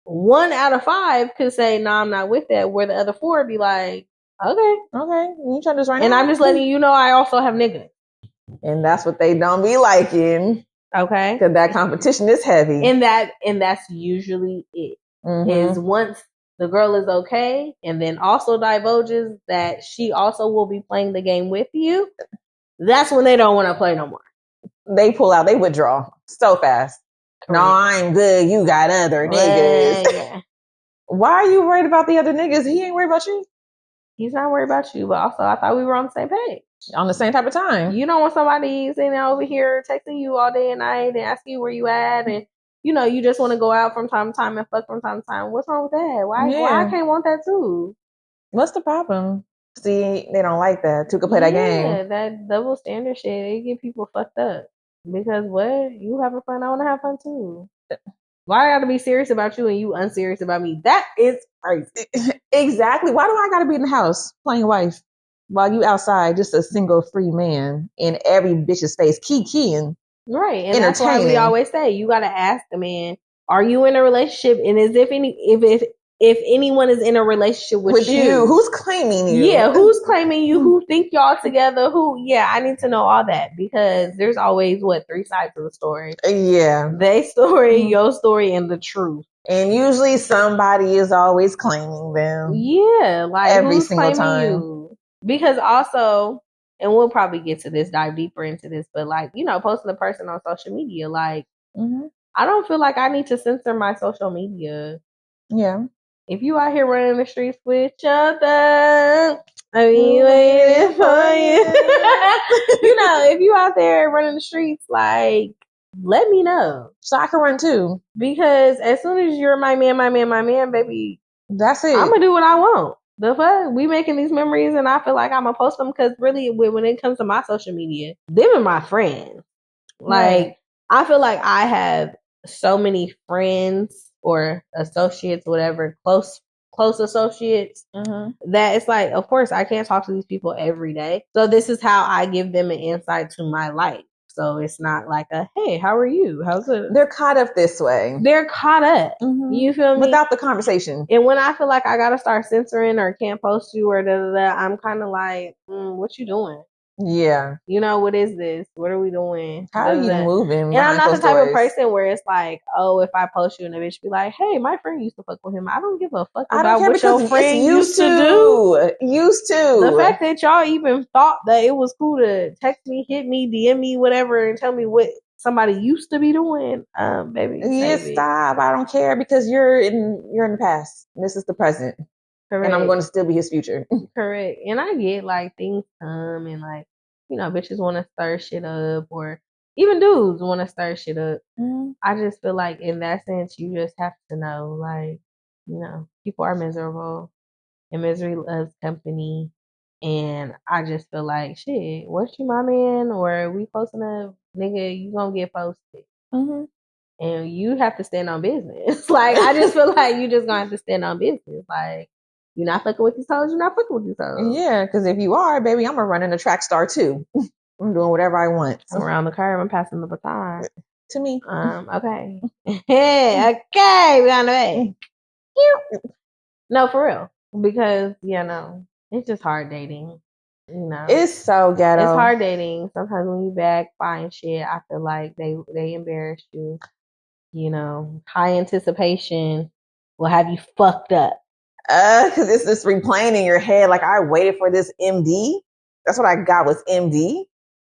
1 out of 5 could say no, I'm not with that, where the other 4 be like, okay, you trying this right now? And I'm just letting you know I also have niggas. And that's what they don't be liking. Okay. Because that competition is heavy. And that's usually it. Is once the girl is okay and then also divulges that she also will be playing the game with you, that's when they don't want to play no more. They pull out, they withdraw so fast. Correct. No, I'm good. You got other niggas. Yeah. Why are you worried about the other niggas? He ain't worried about you. He's not worried about you, but also I thought we were on the same page. On the same type of time. You don't want somebody sitting over here texting you all day and night and asking you where you at, and you just want to go out from time to time and fuck from time to time. What's wrong with that? Why I can't want that too? What's the problem? See, they don't like that. Two can play that game. Yeah, that double standard shit, it get people fucked up. Because what? You having fun, I want to have fun too. Why I gotta be serious about you and you unserious about me? That is crazy. Exactly. Why do I gotta be in the house playing wife while you outside just a single free man in every bitch's face keying? Right. And that's why we always say you gotta ask the man, are you in a relationship? And if anyone is in a relationship with you, who's claiming you? Yeah, who's claiming you? Who think y'all together? I need to know all that, because there's always 3 sides of the story. Yeah. Their story, your story, and the truth. And usually somebody is always claiming them. Yeah, like every who's single time. You? Because also, and we'll probably get to this, dive deeper into this, but posting a person on social media, I don't feel like I need to censor my social media. Yeah. If you out here running the streets with your thug, I mean, waiting for you. If you out there running the streets, let me know. So I can run too. Because as soon as you're my man, baby, that's it. I'm going to do what I want. The fuck? We making these memories and I feel like I'm going to post them, because really when it comes to my social media, them are my friends. Right. I feel like I have so many friends or associates, whatever, close associates, that it's like, of course, I can't talk to these people every day. So this is how I give them an insight to my life. So it's not like a, hey, how are you? How's it? They're caught up this way. They're caught up. You feel me? Without the conversation. And when I feel like I gotta start censoring or can't post you or I'm kind of like, what you doing? Yeah. You know, what is this? What are we doing? How are you moving? And I'm not the type of person where it's like, oh, if I post you and a bitch be like, hey, my friend used to fuck with him. I don't give a fuck about what your friend used to do. Used to. The fact that y'all even thought that it was cool to text me, hit me, DM me, whatever, and tell me what somebody used to be doing, baby. Yeah, stop. I don't care because you're in the past. This is the present. Correct. And I'm going to still be his future. Correct. And I get like things come and like, you know, bitches want to stir shit up or even dudes want to stir shit up. I just feel like in that sense, you just have to know, like, you know, people are miserable and misery loves company. And I just feel like, shit, what you my man or we posting a nigga, you gonna get posted. And you have to stand on business. Like, I just feel like you just gonna have to stand on business. Like, you're not fucking with these hoes, you're not fucking with these hoes. Yeah, because if you are, baby, I'm running a track star too. I'm doing whatever I want. I'm around the curve, I'm passing the baton. To me. Okay. Okay, we on the way. No, for real. Because, you know, it's just hard dating. You know. It's so ghetto. It's hard dating. Sometimes when you back buying shit, I feel like they embarrass you. You know, high anticipation will have you fucked up. Because it's just replaying in your head. Like, I waited for this MD. That's what I got was MD.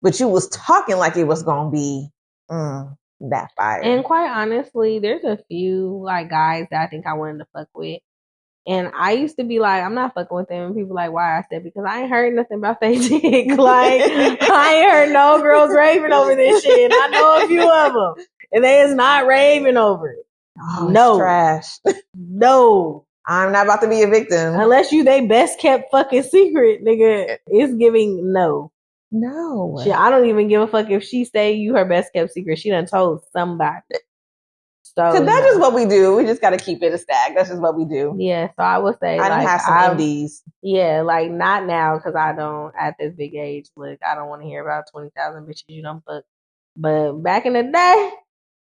But you was talking like it was going to be that fire. And quite honestly, there's a few like guys that I think I wanted to fuck with. And I used to be like, I'm not fucking with them. And people like, why? I said, because I ain't heard nothing about they dick. Like, I ain't heard no girls raving over this shit. And I know a few of them. And they is not raving over it. Oh, no. Trash. No. I'm not about to be a victim. Unless you they best kept fucking secret, nigga. It's giving no. No. Shit, I don't even give a fuck if she say you her best kept secret. She done told somebody. So because that's just what we do. We just got to keep it a stack. That's just what we do. Yeah. So I would say I like, have some MDs. Yeah, like not now because I don't at this big age. Look, I don't want to hear about 20,000 bitches you don't fuck. But back in the day,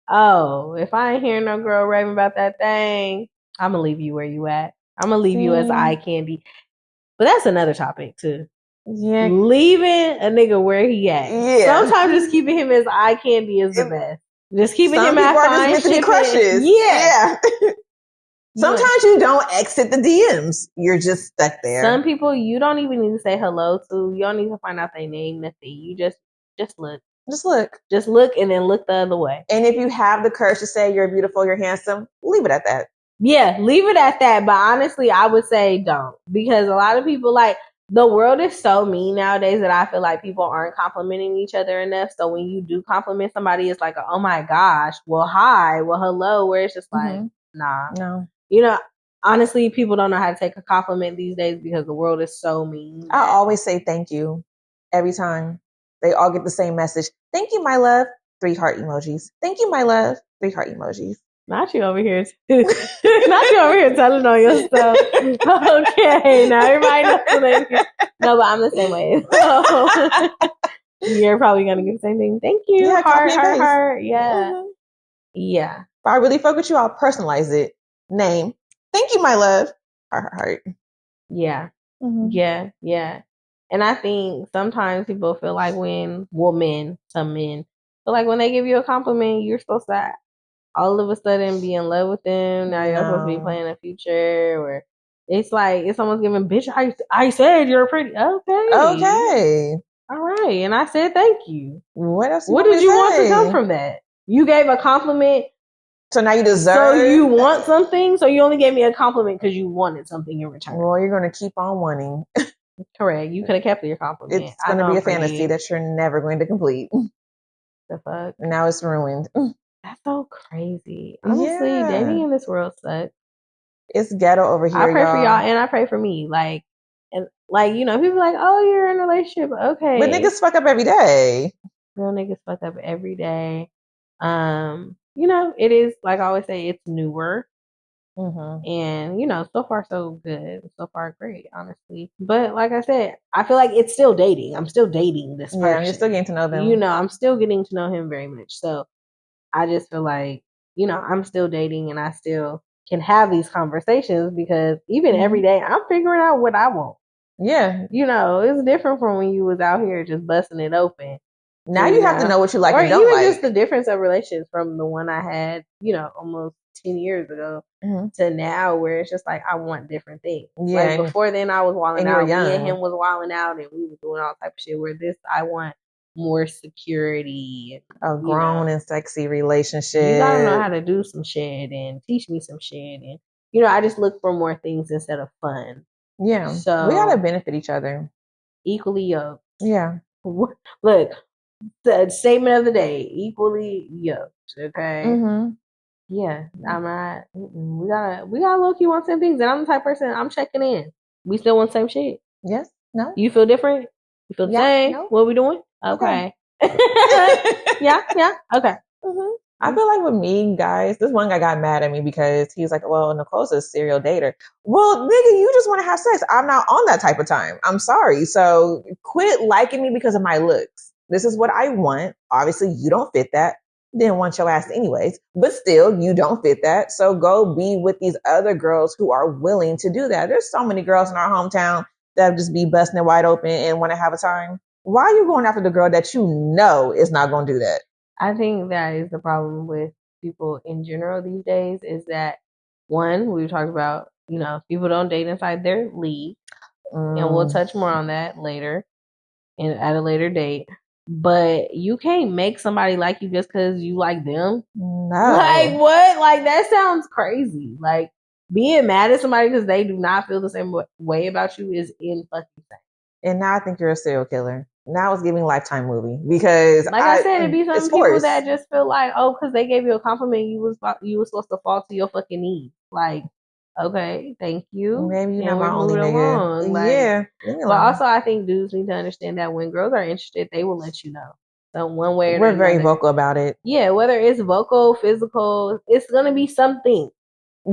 oh, if I ain't hearing no girl raving about that thing, I'm gonna leave you where you at. I'm gonna leave you as eye candy. But that's another topic too. Yeah, leaving a nigga where he at. Yeah, sometimes just keeping him as eye candy is the best. Just keeping him at fine just meant to be crushes. Yeah. Sometimes you don't exit the DMs. You're just stuck there. Some people you don't even need to say hello to. You don't need to find out their name, nothing. You just look. Just look. Just look and then look the other way. And if you have the courage to say you're beautiful, you're handsome, leave it at that. Yeah, leave it at that. But honestly, I would say don't. Because a lot of people like the world is so mean nowadays that I feel like people aren't complimenting each other enough. So when you do compliment somebody, it's like, oh my gosh, well, hi, well, hello. Where it's just like, nah. No. You know, honestly, people don't know how to take a compliment these days because the world is so mean. I always say thank you every time. They all get the same message. Thank you, my love. 3 heart emojis. Thank you, my love. 3 heart emojis. Not you over here. Not you over here telling on yourself. Okay, now everybody knows. No, but I'm the same way. So, you're probably gonna get the same thing. Thank you. Yeah, heart. Yeah. Yeah. If I really fuck with you, I'll personalize it. Name. Thank you, my love. Heart. Yeah. Yeah. And I think sometimes people feel like some men feel like when they give you a compliment, you're supposed to all of a sudden be in love with them. Now you're supposed to be playing a future, or it's like it's almost giving bitch. I said you're pretty. Okay. All right, and I said thank you. What else? What did you want to come from that? You gave a compliment, so now you deserve. So you want something. So you only gave me a compliment because you wanted something in return. Well, you're going to keep on wanting. Correct. You could have kept your compliment. It's going to be a fantasy that you're never going to complete. The fuck? Now it's ruined. That's so crazy. Honestly, dating in this world sucks. It's ghetto over here. I pray for y'all and I pray for me. People like, oh, you're in a relationship. Okay. But niggas fuck up every day. Real niggas fuck up every day. It is like I always say, it's newer. And, so far so good. So far great, honestly. But like I said, I feel like it's still dating. I'm still dating this person. Yeah, you're still getting to know them. I'm still getting to know him very much. So I just feel like, I'm still dating and I still can have these conversations because even every day I'm figuring out what I want. Yeah. It's different from when you was out here just busting it open. Now you have to know what you like and don't like. Or like. even just the difference of relationships from the one I had, almost 10 years ago to now where it's just like I want different things. Yeah. Like before then I was wilding out. Me and him was wilding out and we was doing all type of shit where this I want more security. A grown and sexy relationship. You gotta know how to do some shit and teach me some shit. And, I just look for more things instead of fun. Yeah. So we gotta benefit each other. Equally yoked. Yeah. Look, the statement of the day, equally yoked. Okay. Yeah. I'm not. We gotta low key want same things. And I'm the type of person, I'm checking in. We still want the same shit. Yes. No. You feel different? You feel the same? No. What are we doing? Okay. Yeah. Okay. I feel like with me, guys, this one guy got mad at me because he was like, well, Nicole's a serial dater. Well, nigga, you just want to have sex. I'm not on that type of time. I'm sorry. So quit liking me because of my looks. This is what I want. Obviously, you don't fit that. Didn't want your ass anyways. But still, you don't fit that. So go be with these other girls who are willing to do that. There's so many girls in our hometown that just be busting it wide open and want to have a time. Why are you going after the girl that you know is not going to do that? I think that is the problem with people in general these days is that one, we talked about, people don't date inside their league. And we'll touch more on that later and at a later date. But you can't make somebody like you just because you like them. No. Like what? Like that sounds crazy. Like being mad at somebody because they do not feel the same way about you is in fucking insane. And now I think you're a serial killer. Now it's giving Lifetime movie because like I said, it'd be some people that just feel like, oh, because they gave you a compliment, you was supposed to fall to your fucking knees. Like, okay, thank you. Maybe you're not my only nigga. Like, yeah. But also, I think dudes need to understand that when girls are interested, they will let you know. So one way or we're very vocal about it. Yeah, whether it's vocal, physical, it's gonna be something.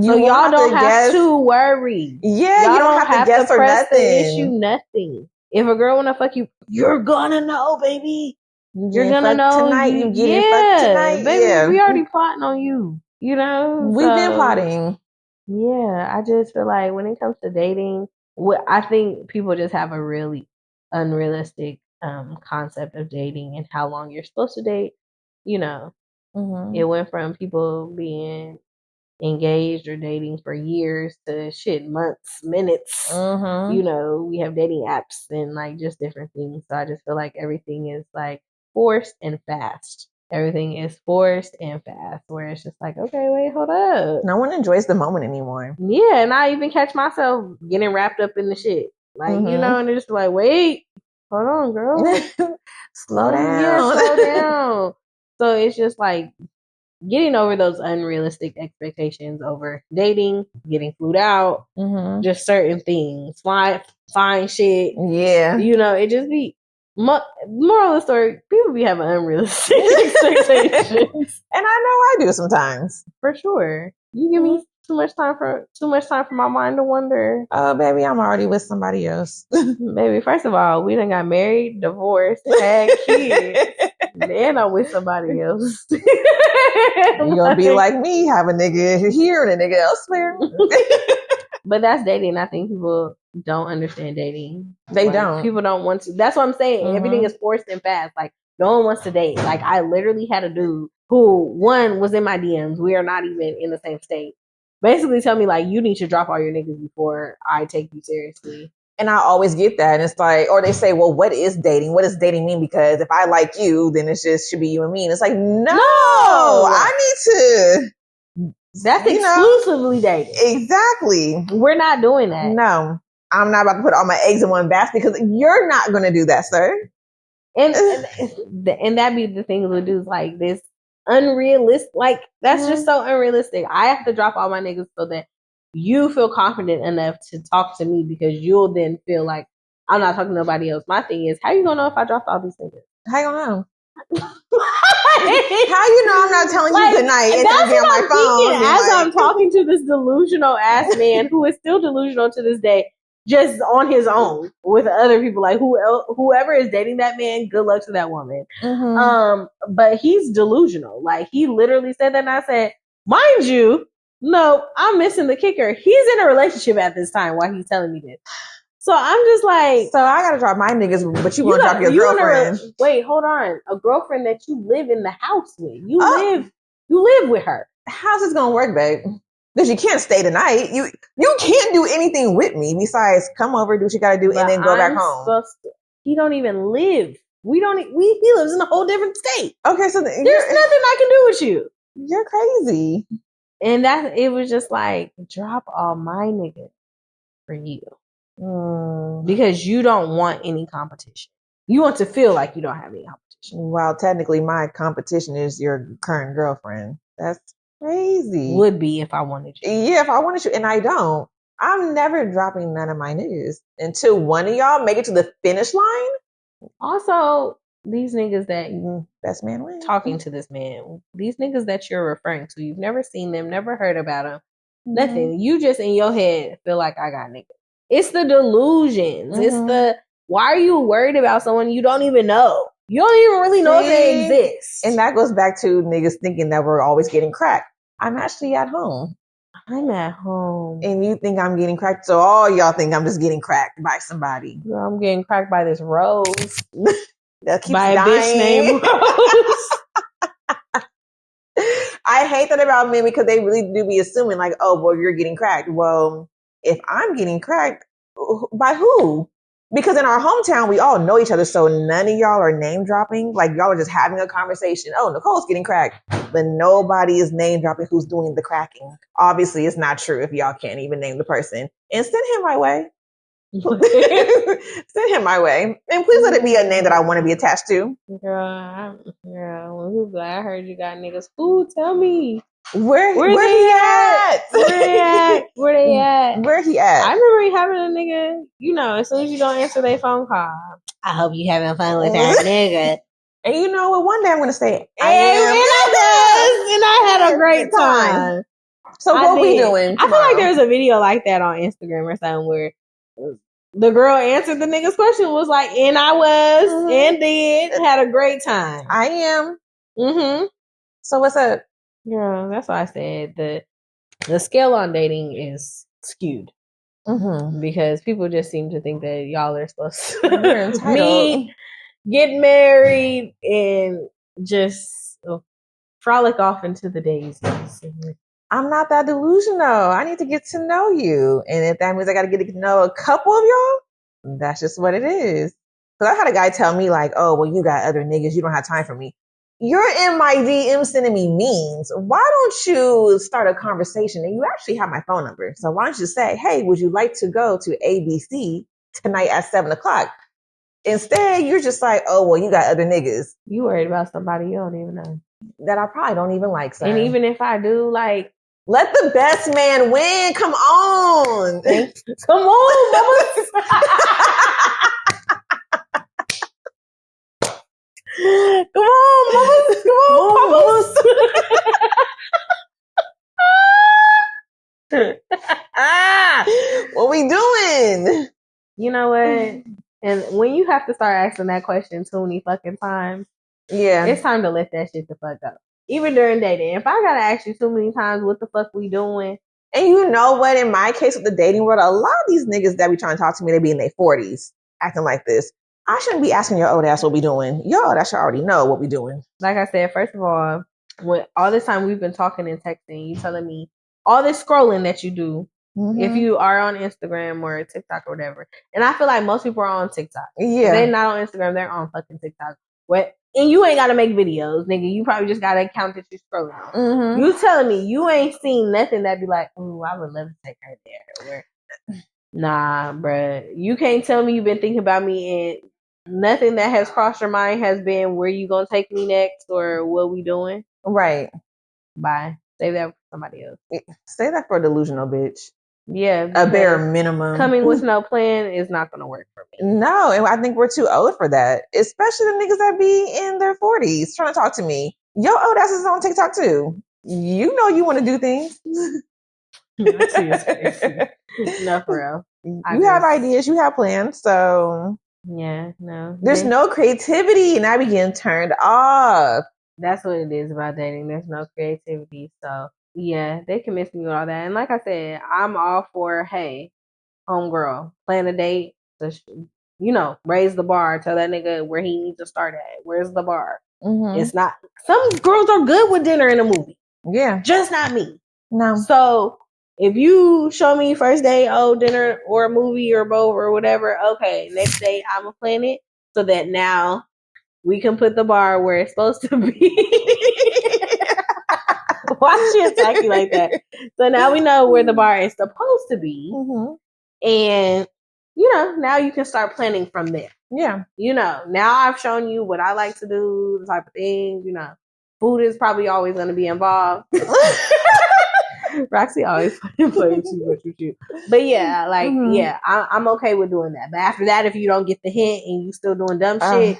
So y'all don't have to worry. Yeah, y'all you don't have to guess to for press nothing. the issue, nothing. If a girl wanna fuck you, you're gonna know, baby. You're gonna know tonight. You getting fucked tonight, baby. Yeah, we already plotting on you. We've been plotting. Yeah, I just feel like when it comes to dating, I think people just have a really unrealistic concept of dating and how long you're supposed to date. It went from people being engaged or dating for years to months, minutes. We have dating apps and like just different things. So I just feel like everything is like forced and fast. Everything is forced and fast, where it's just like, okay, wait, hold up. No one enjoys the moment anymore. Yeah, and I even catch myself getting wrapped up in the shit. Like, and it's just like, wait, hold on, girl. Slow down. Yeah, slow down. So it's just like getting over those unrealistic expectations over dating, getting flued out, just certain things, fine shit. Yeah. It just be, moral of the story, people be having unrealistic expectations. And I know I do sometimes. For sure. You give me too much time for my mind to wonder. Oh, baby, I'm already with somebody else. Baby, first of all, we done got married, divorced, had kids. Then I'm with somebody else. You're gonna be like me, have a nigga here and a nigga elsewhere. But that's dating. I think people don't understand dating. They don't. People don't want to. That's what I'm saying. Everything is forced and fast. Like, no one wants to date. Like, I literally had a dude who, one, was in my DMs. We are not even in the same state. Basically tell me, like, you need to drop all your niggas before I take you seriously. And I always get that. And it's like, or they say, well, what is dating? What does dating mean? Because if I like you, then it's just should be you and me. And it's like, no. I need to. That's exclusively dating. Exactly. We're not doing that. No. I'm not about to put all my eggs in one basket because you're not going to do that, sir. And that be the thing with dudes like this unrealistic. Like, that's just so unrealistic. I have to drop all my niggas so that you feel confident enough to talk to me because you'll then feel like I'm not talking to nobody else. My thing is, how you gonna know if I dropped all these niggas? How you gonna know? How you know I'm not telling you good night and that's be on my phone? As I'm talking to this delusional ass man who is still delusional to this day, just on his own with other people. Like whoever is dating that man, good luck to that woman. Mm-hmm. But he's delusional. Like he literally said that, and I said, mind you, no, I'm missing the kicker. He's in a relationship at this time while he's telling me this. So I'm just like, so I gotta drop my niggas, but you want to drop your girlfriend? Wait, hold on. A girlfriend that you live in the house with. You live with her. How's this gonna work, babe? Because you can't stay the night. You can't do anything with me besides come over, do what you gotta do, and then go back home. He don't even live. He lives in a whole different state. Okay, so there's nothing I can do with you. You're crazy. And it was just like, drop all my niggas for you. Because you don't want any competition. You want to feel like you don't have any competition. Well, technically my competition is your current girlfriend. That's crazy. Would be if I wanted you. Yeah, if I wanted you, and I don't. I'm never dropping none of my niggas until one of y'all make it to the finish line. Also, these niggas that best man wins. Talking to this man, these niggas that you're referring to, you've never seen them, never heard about them, nothing. You just in your head feel like I got niggas. It's the delusions. It's why are you worried about someone you don't even know? You don't even really know if they exist. And that goes back to niggas thinking that we're always getting cracked. I'm actually at home. I'm at home. And you think I'm getting cracked, so all y'all think I'm just getting cracked by somebody. Girl, I'm getting cracked by this rose. That keeps by dying. A bitch named Rose. I hate that about men because they really do be assuming like, oh, well, you're getting cracked. Well, if I'm getting cracked, by who? Because in our hometown, we all know each other. So none of y'all are name dropping. Like y'all are just having a conversation. Oh, Nicole's getting cracked. But nobody is name dropping who's doing the cracking. Obviously, it's not true if y'all can't even name the person. And send him my way. Send him my way. And please let it be a name that I want to be attached to. Girl, when people be like, I heard you got niggas. Who? Tell me. Where he at? Where they at? Where he at? I remember having a nigga, as soon as you don't answer their phone call, I hope you having fun with that nigga. And you know what? One day I'm going to say, and I had a great time. So what we doing tomorrow? I feel like there's a video like that on Instagram or something where the girl answered the nigga's question, was like, and I was, and did, had a great time. I am. So what's up? Yeah, that's why I said the scale on dating is skewed. Because people just seem to think that y'all are supposed to meet, get married, and just frolic off into the daisies. I'm not that delusional. I need to get to know you. And if that means I got to get to know a couple of y'all, that's just what it is. Because I had a guy tell me like, oh, well, you got other niggas. You don't have time for me. You're in my DM sending me memes. Why don't you start a conversation? And you actually have my phone number. So why don't you say, hey, would you like to go to ABC tonight at 7:00? Instead, you're just like, oh, well, you got other niggas. You worried about somebody you don't even know. That I probably don't even like, sir. And even if I do, like, let the best man win. Come on. Come on, mama. Come on, mamas. Come on, mamas. What we doing? You know what? And when you have to start asking that question too many fucking times, it's time to let that shit the fuck go. Even during dating. If I gotta ask you too many times what the fuck we doing. And you know what? In my case with the dating world, a lot of these niggas that be trying to talk to me, they be in their 40s acting like this. I shouldn't be asking your old ass what we doing. Your old ass should already know what we doing. Like I said, first of all, when all this time we've been talking and texting, you telling me all this scrolling that you do, if you are on Instagram or TikTok or whatever. And I feel like most people are on TikTok. Yeah. They're not on Instagram, they're on fucking TikTok. And you ain't gotta make videos, nigga. You probably just got an account that you scrolling on. You telling me you ain't seen nothing that be like, ooh, I would love to take her there. Or, nah, bruh. You can't tell me you've been thinking about me and nothing that has crossed your mind has been where you gonna take me next or what we doing. Right. Bye. Save that for somebody else. Say that for a delusional bitch. Yeah. A bare minimum. Coming with no plan is not gonna work for me. No, and I think we're too old for that. Especially the niggas that be in their 40s trying to talk to me. Your old ass is on TikTok too. You know you want to do things. No, for real. You have ideas, you have plans, so yeah, no. There's no creativity, and I be getting turned off. That's what it is about dating. There's no creativity, so yeah, they can miss me with all that. And like I said, I'm all for, hey, homegirl, plan a date, raise the bar, tell that nigga where he needs to start at. Where's the bar? Mm-hmm. It's not. Some girls are good with dinner in a movie. Yeah, just not me. No. So if you show me first day, dinner or a movie or both or whatever, okay, next day I'm gonna plan it so that now we can put the bar where it's supposed to be. Why she attack you like that? So now we know where the bar is supposed to be. Mm-hmm. And, now you can start planning from there. Yeah. Now I've shown you what I like to do, the type of things, food is probably always going to be involved. Roxy always playing too much with you. But yeah, I'm okay with doing that. But after that, if you don't get the hint and you still doing dumb shit,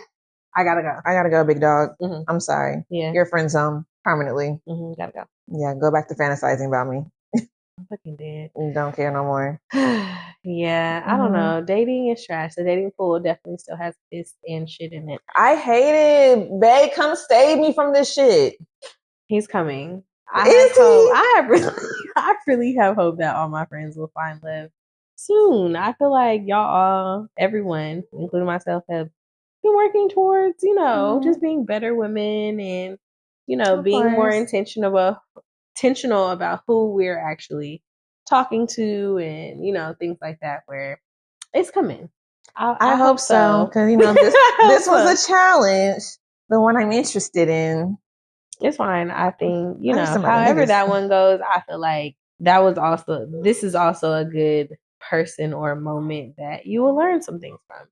I gotta go. I gotta go, big dog. Mm-hmm. I'm sorry. Yeah. You're friend zone permanently. Mm-hmm. Gotta go. Yeah, go back to fantasizing about me. I'm fucking dead. Don't care no more. Yeah, I don't know. Dating is trash. The dating pool definitely still has piss and shit in it. I hate it. Babe, come save me from this shit. He's coming. I really have hope that all my friends will find love soon. I feel like everyone, including myself, have been working towards, just being better women and, being more intentional about who we're actually talking to and, things like that, where it's coming. I hope so. Because, this was a challenge, the one I'm interested in. It's fine. I think, however that one goes, I feel like this is also a good person or moment that you will learn some things from.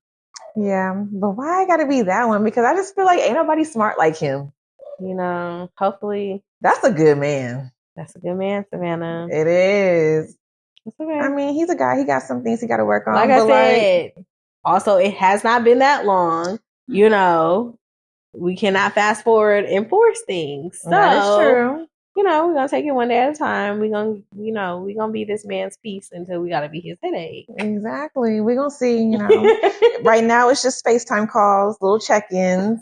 Yeah, but why I gotta be that one? Because I just feel like ain't nobody smart like him. Hopefully. That's a good man. That's a good man, Savannah. It is. It's okay. I mean, he's a guy. He got some things he got to work on. Like I said, also, it has not been that long. We cannot fast forward and force things. So, that is true. We're going to take it one day at a time. We're going to be this man's peace until we got to be his headache. Exactly. We're going to see, Right now, it's just FaceTime calls, little check-ins.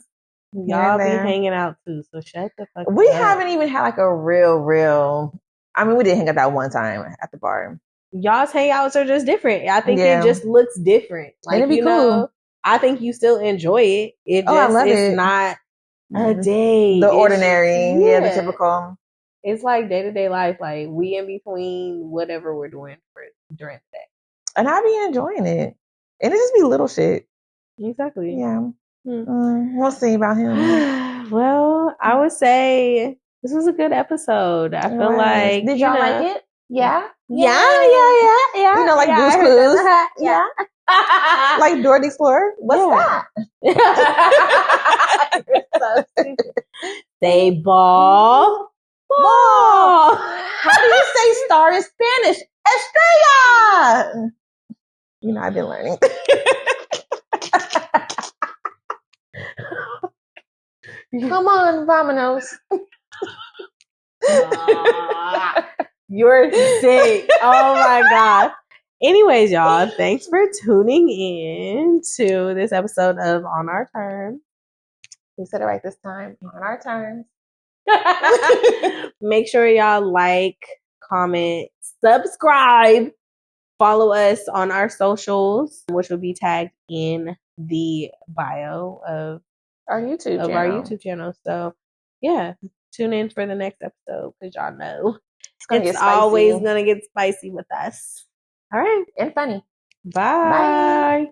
Y'all be hanging out too, so shut the fuck up. We haven't even had like a real. I mean, we did hang out that one time at the bar. Y'all's hangouts are just different. I think it just looks different. Like, it'd be cool. I think you still enjoy it. I love it. Not a day. The ordinary, the typical. It's like day-to-day life. Like, we in between whatever we're doing during the day. And I be enjoying it. And it just be little shit. Exactly. Yeah. We'll see about him. Well, I would say this was a good episode. I feel like. Did y'all like it? Yeah. Yeah. Like Blue's Clues. Yeah. Like Dora the Explorer. What's that? So stupid. Say ball. Ball. How do you say star in Spanish? Estrella. I've been learning. Come on, vamonos. You're sick. Oh my God. Anyways, y'all, thanks for tuning in to this episode of On Our Terms. We said it right this time. On Our Terms. Make sure y'all like, comment, subscribe, follow us on our socials, which will be tagged in the bio of our YouTube channel. So yeah, tune in for the next episode because y'all know it's always gonna get spicy with us. All right. And funny. Bye. Bye.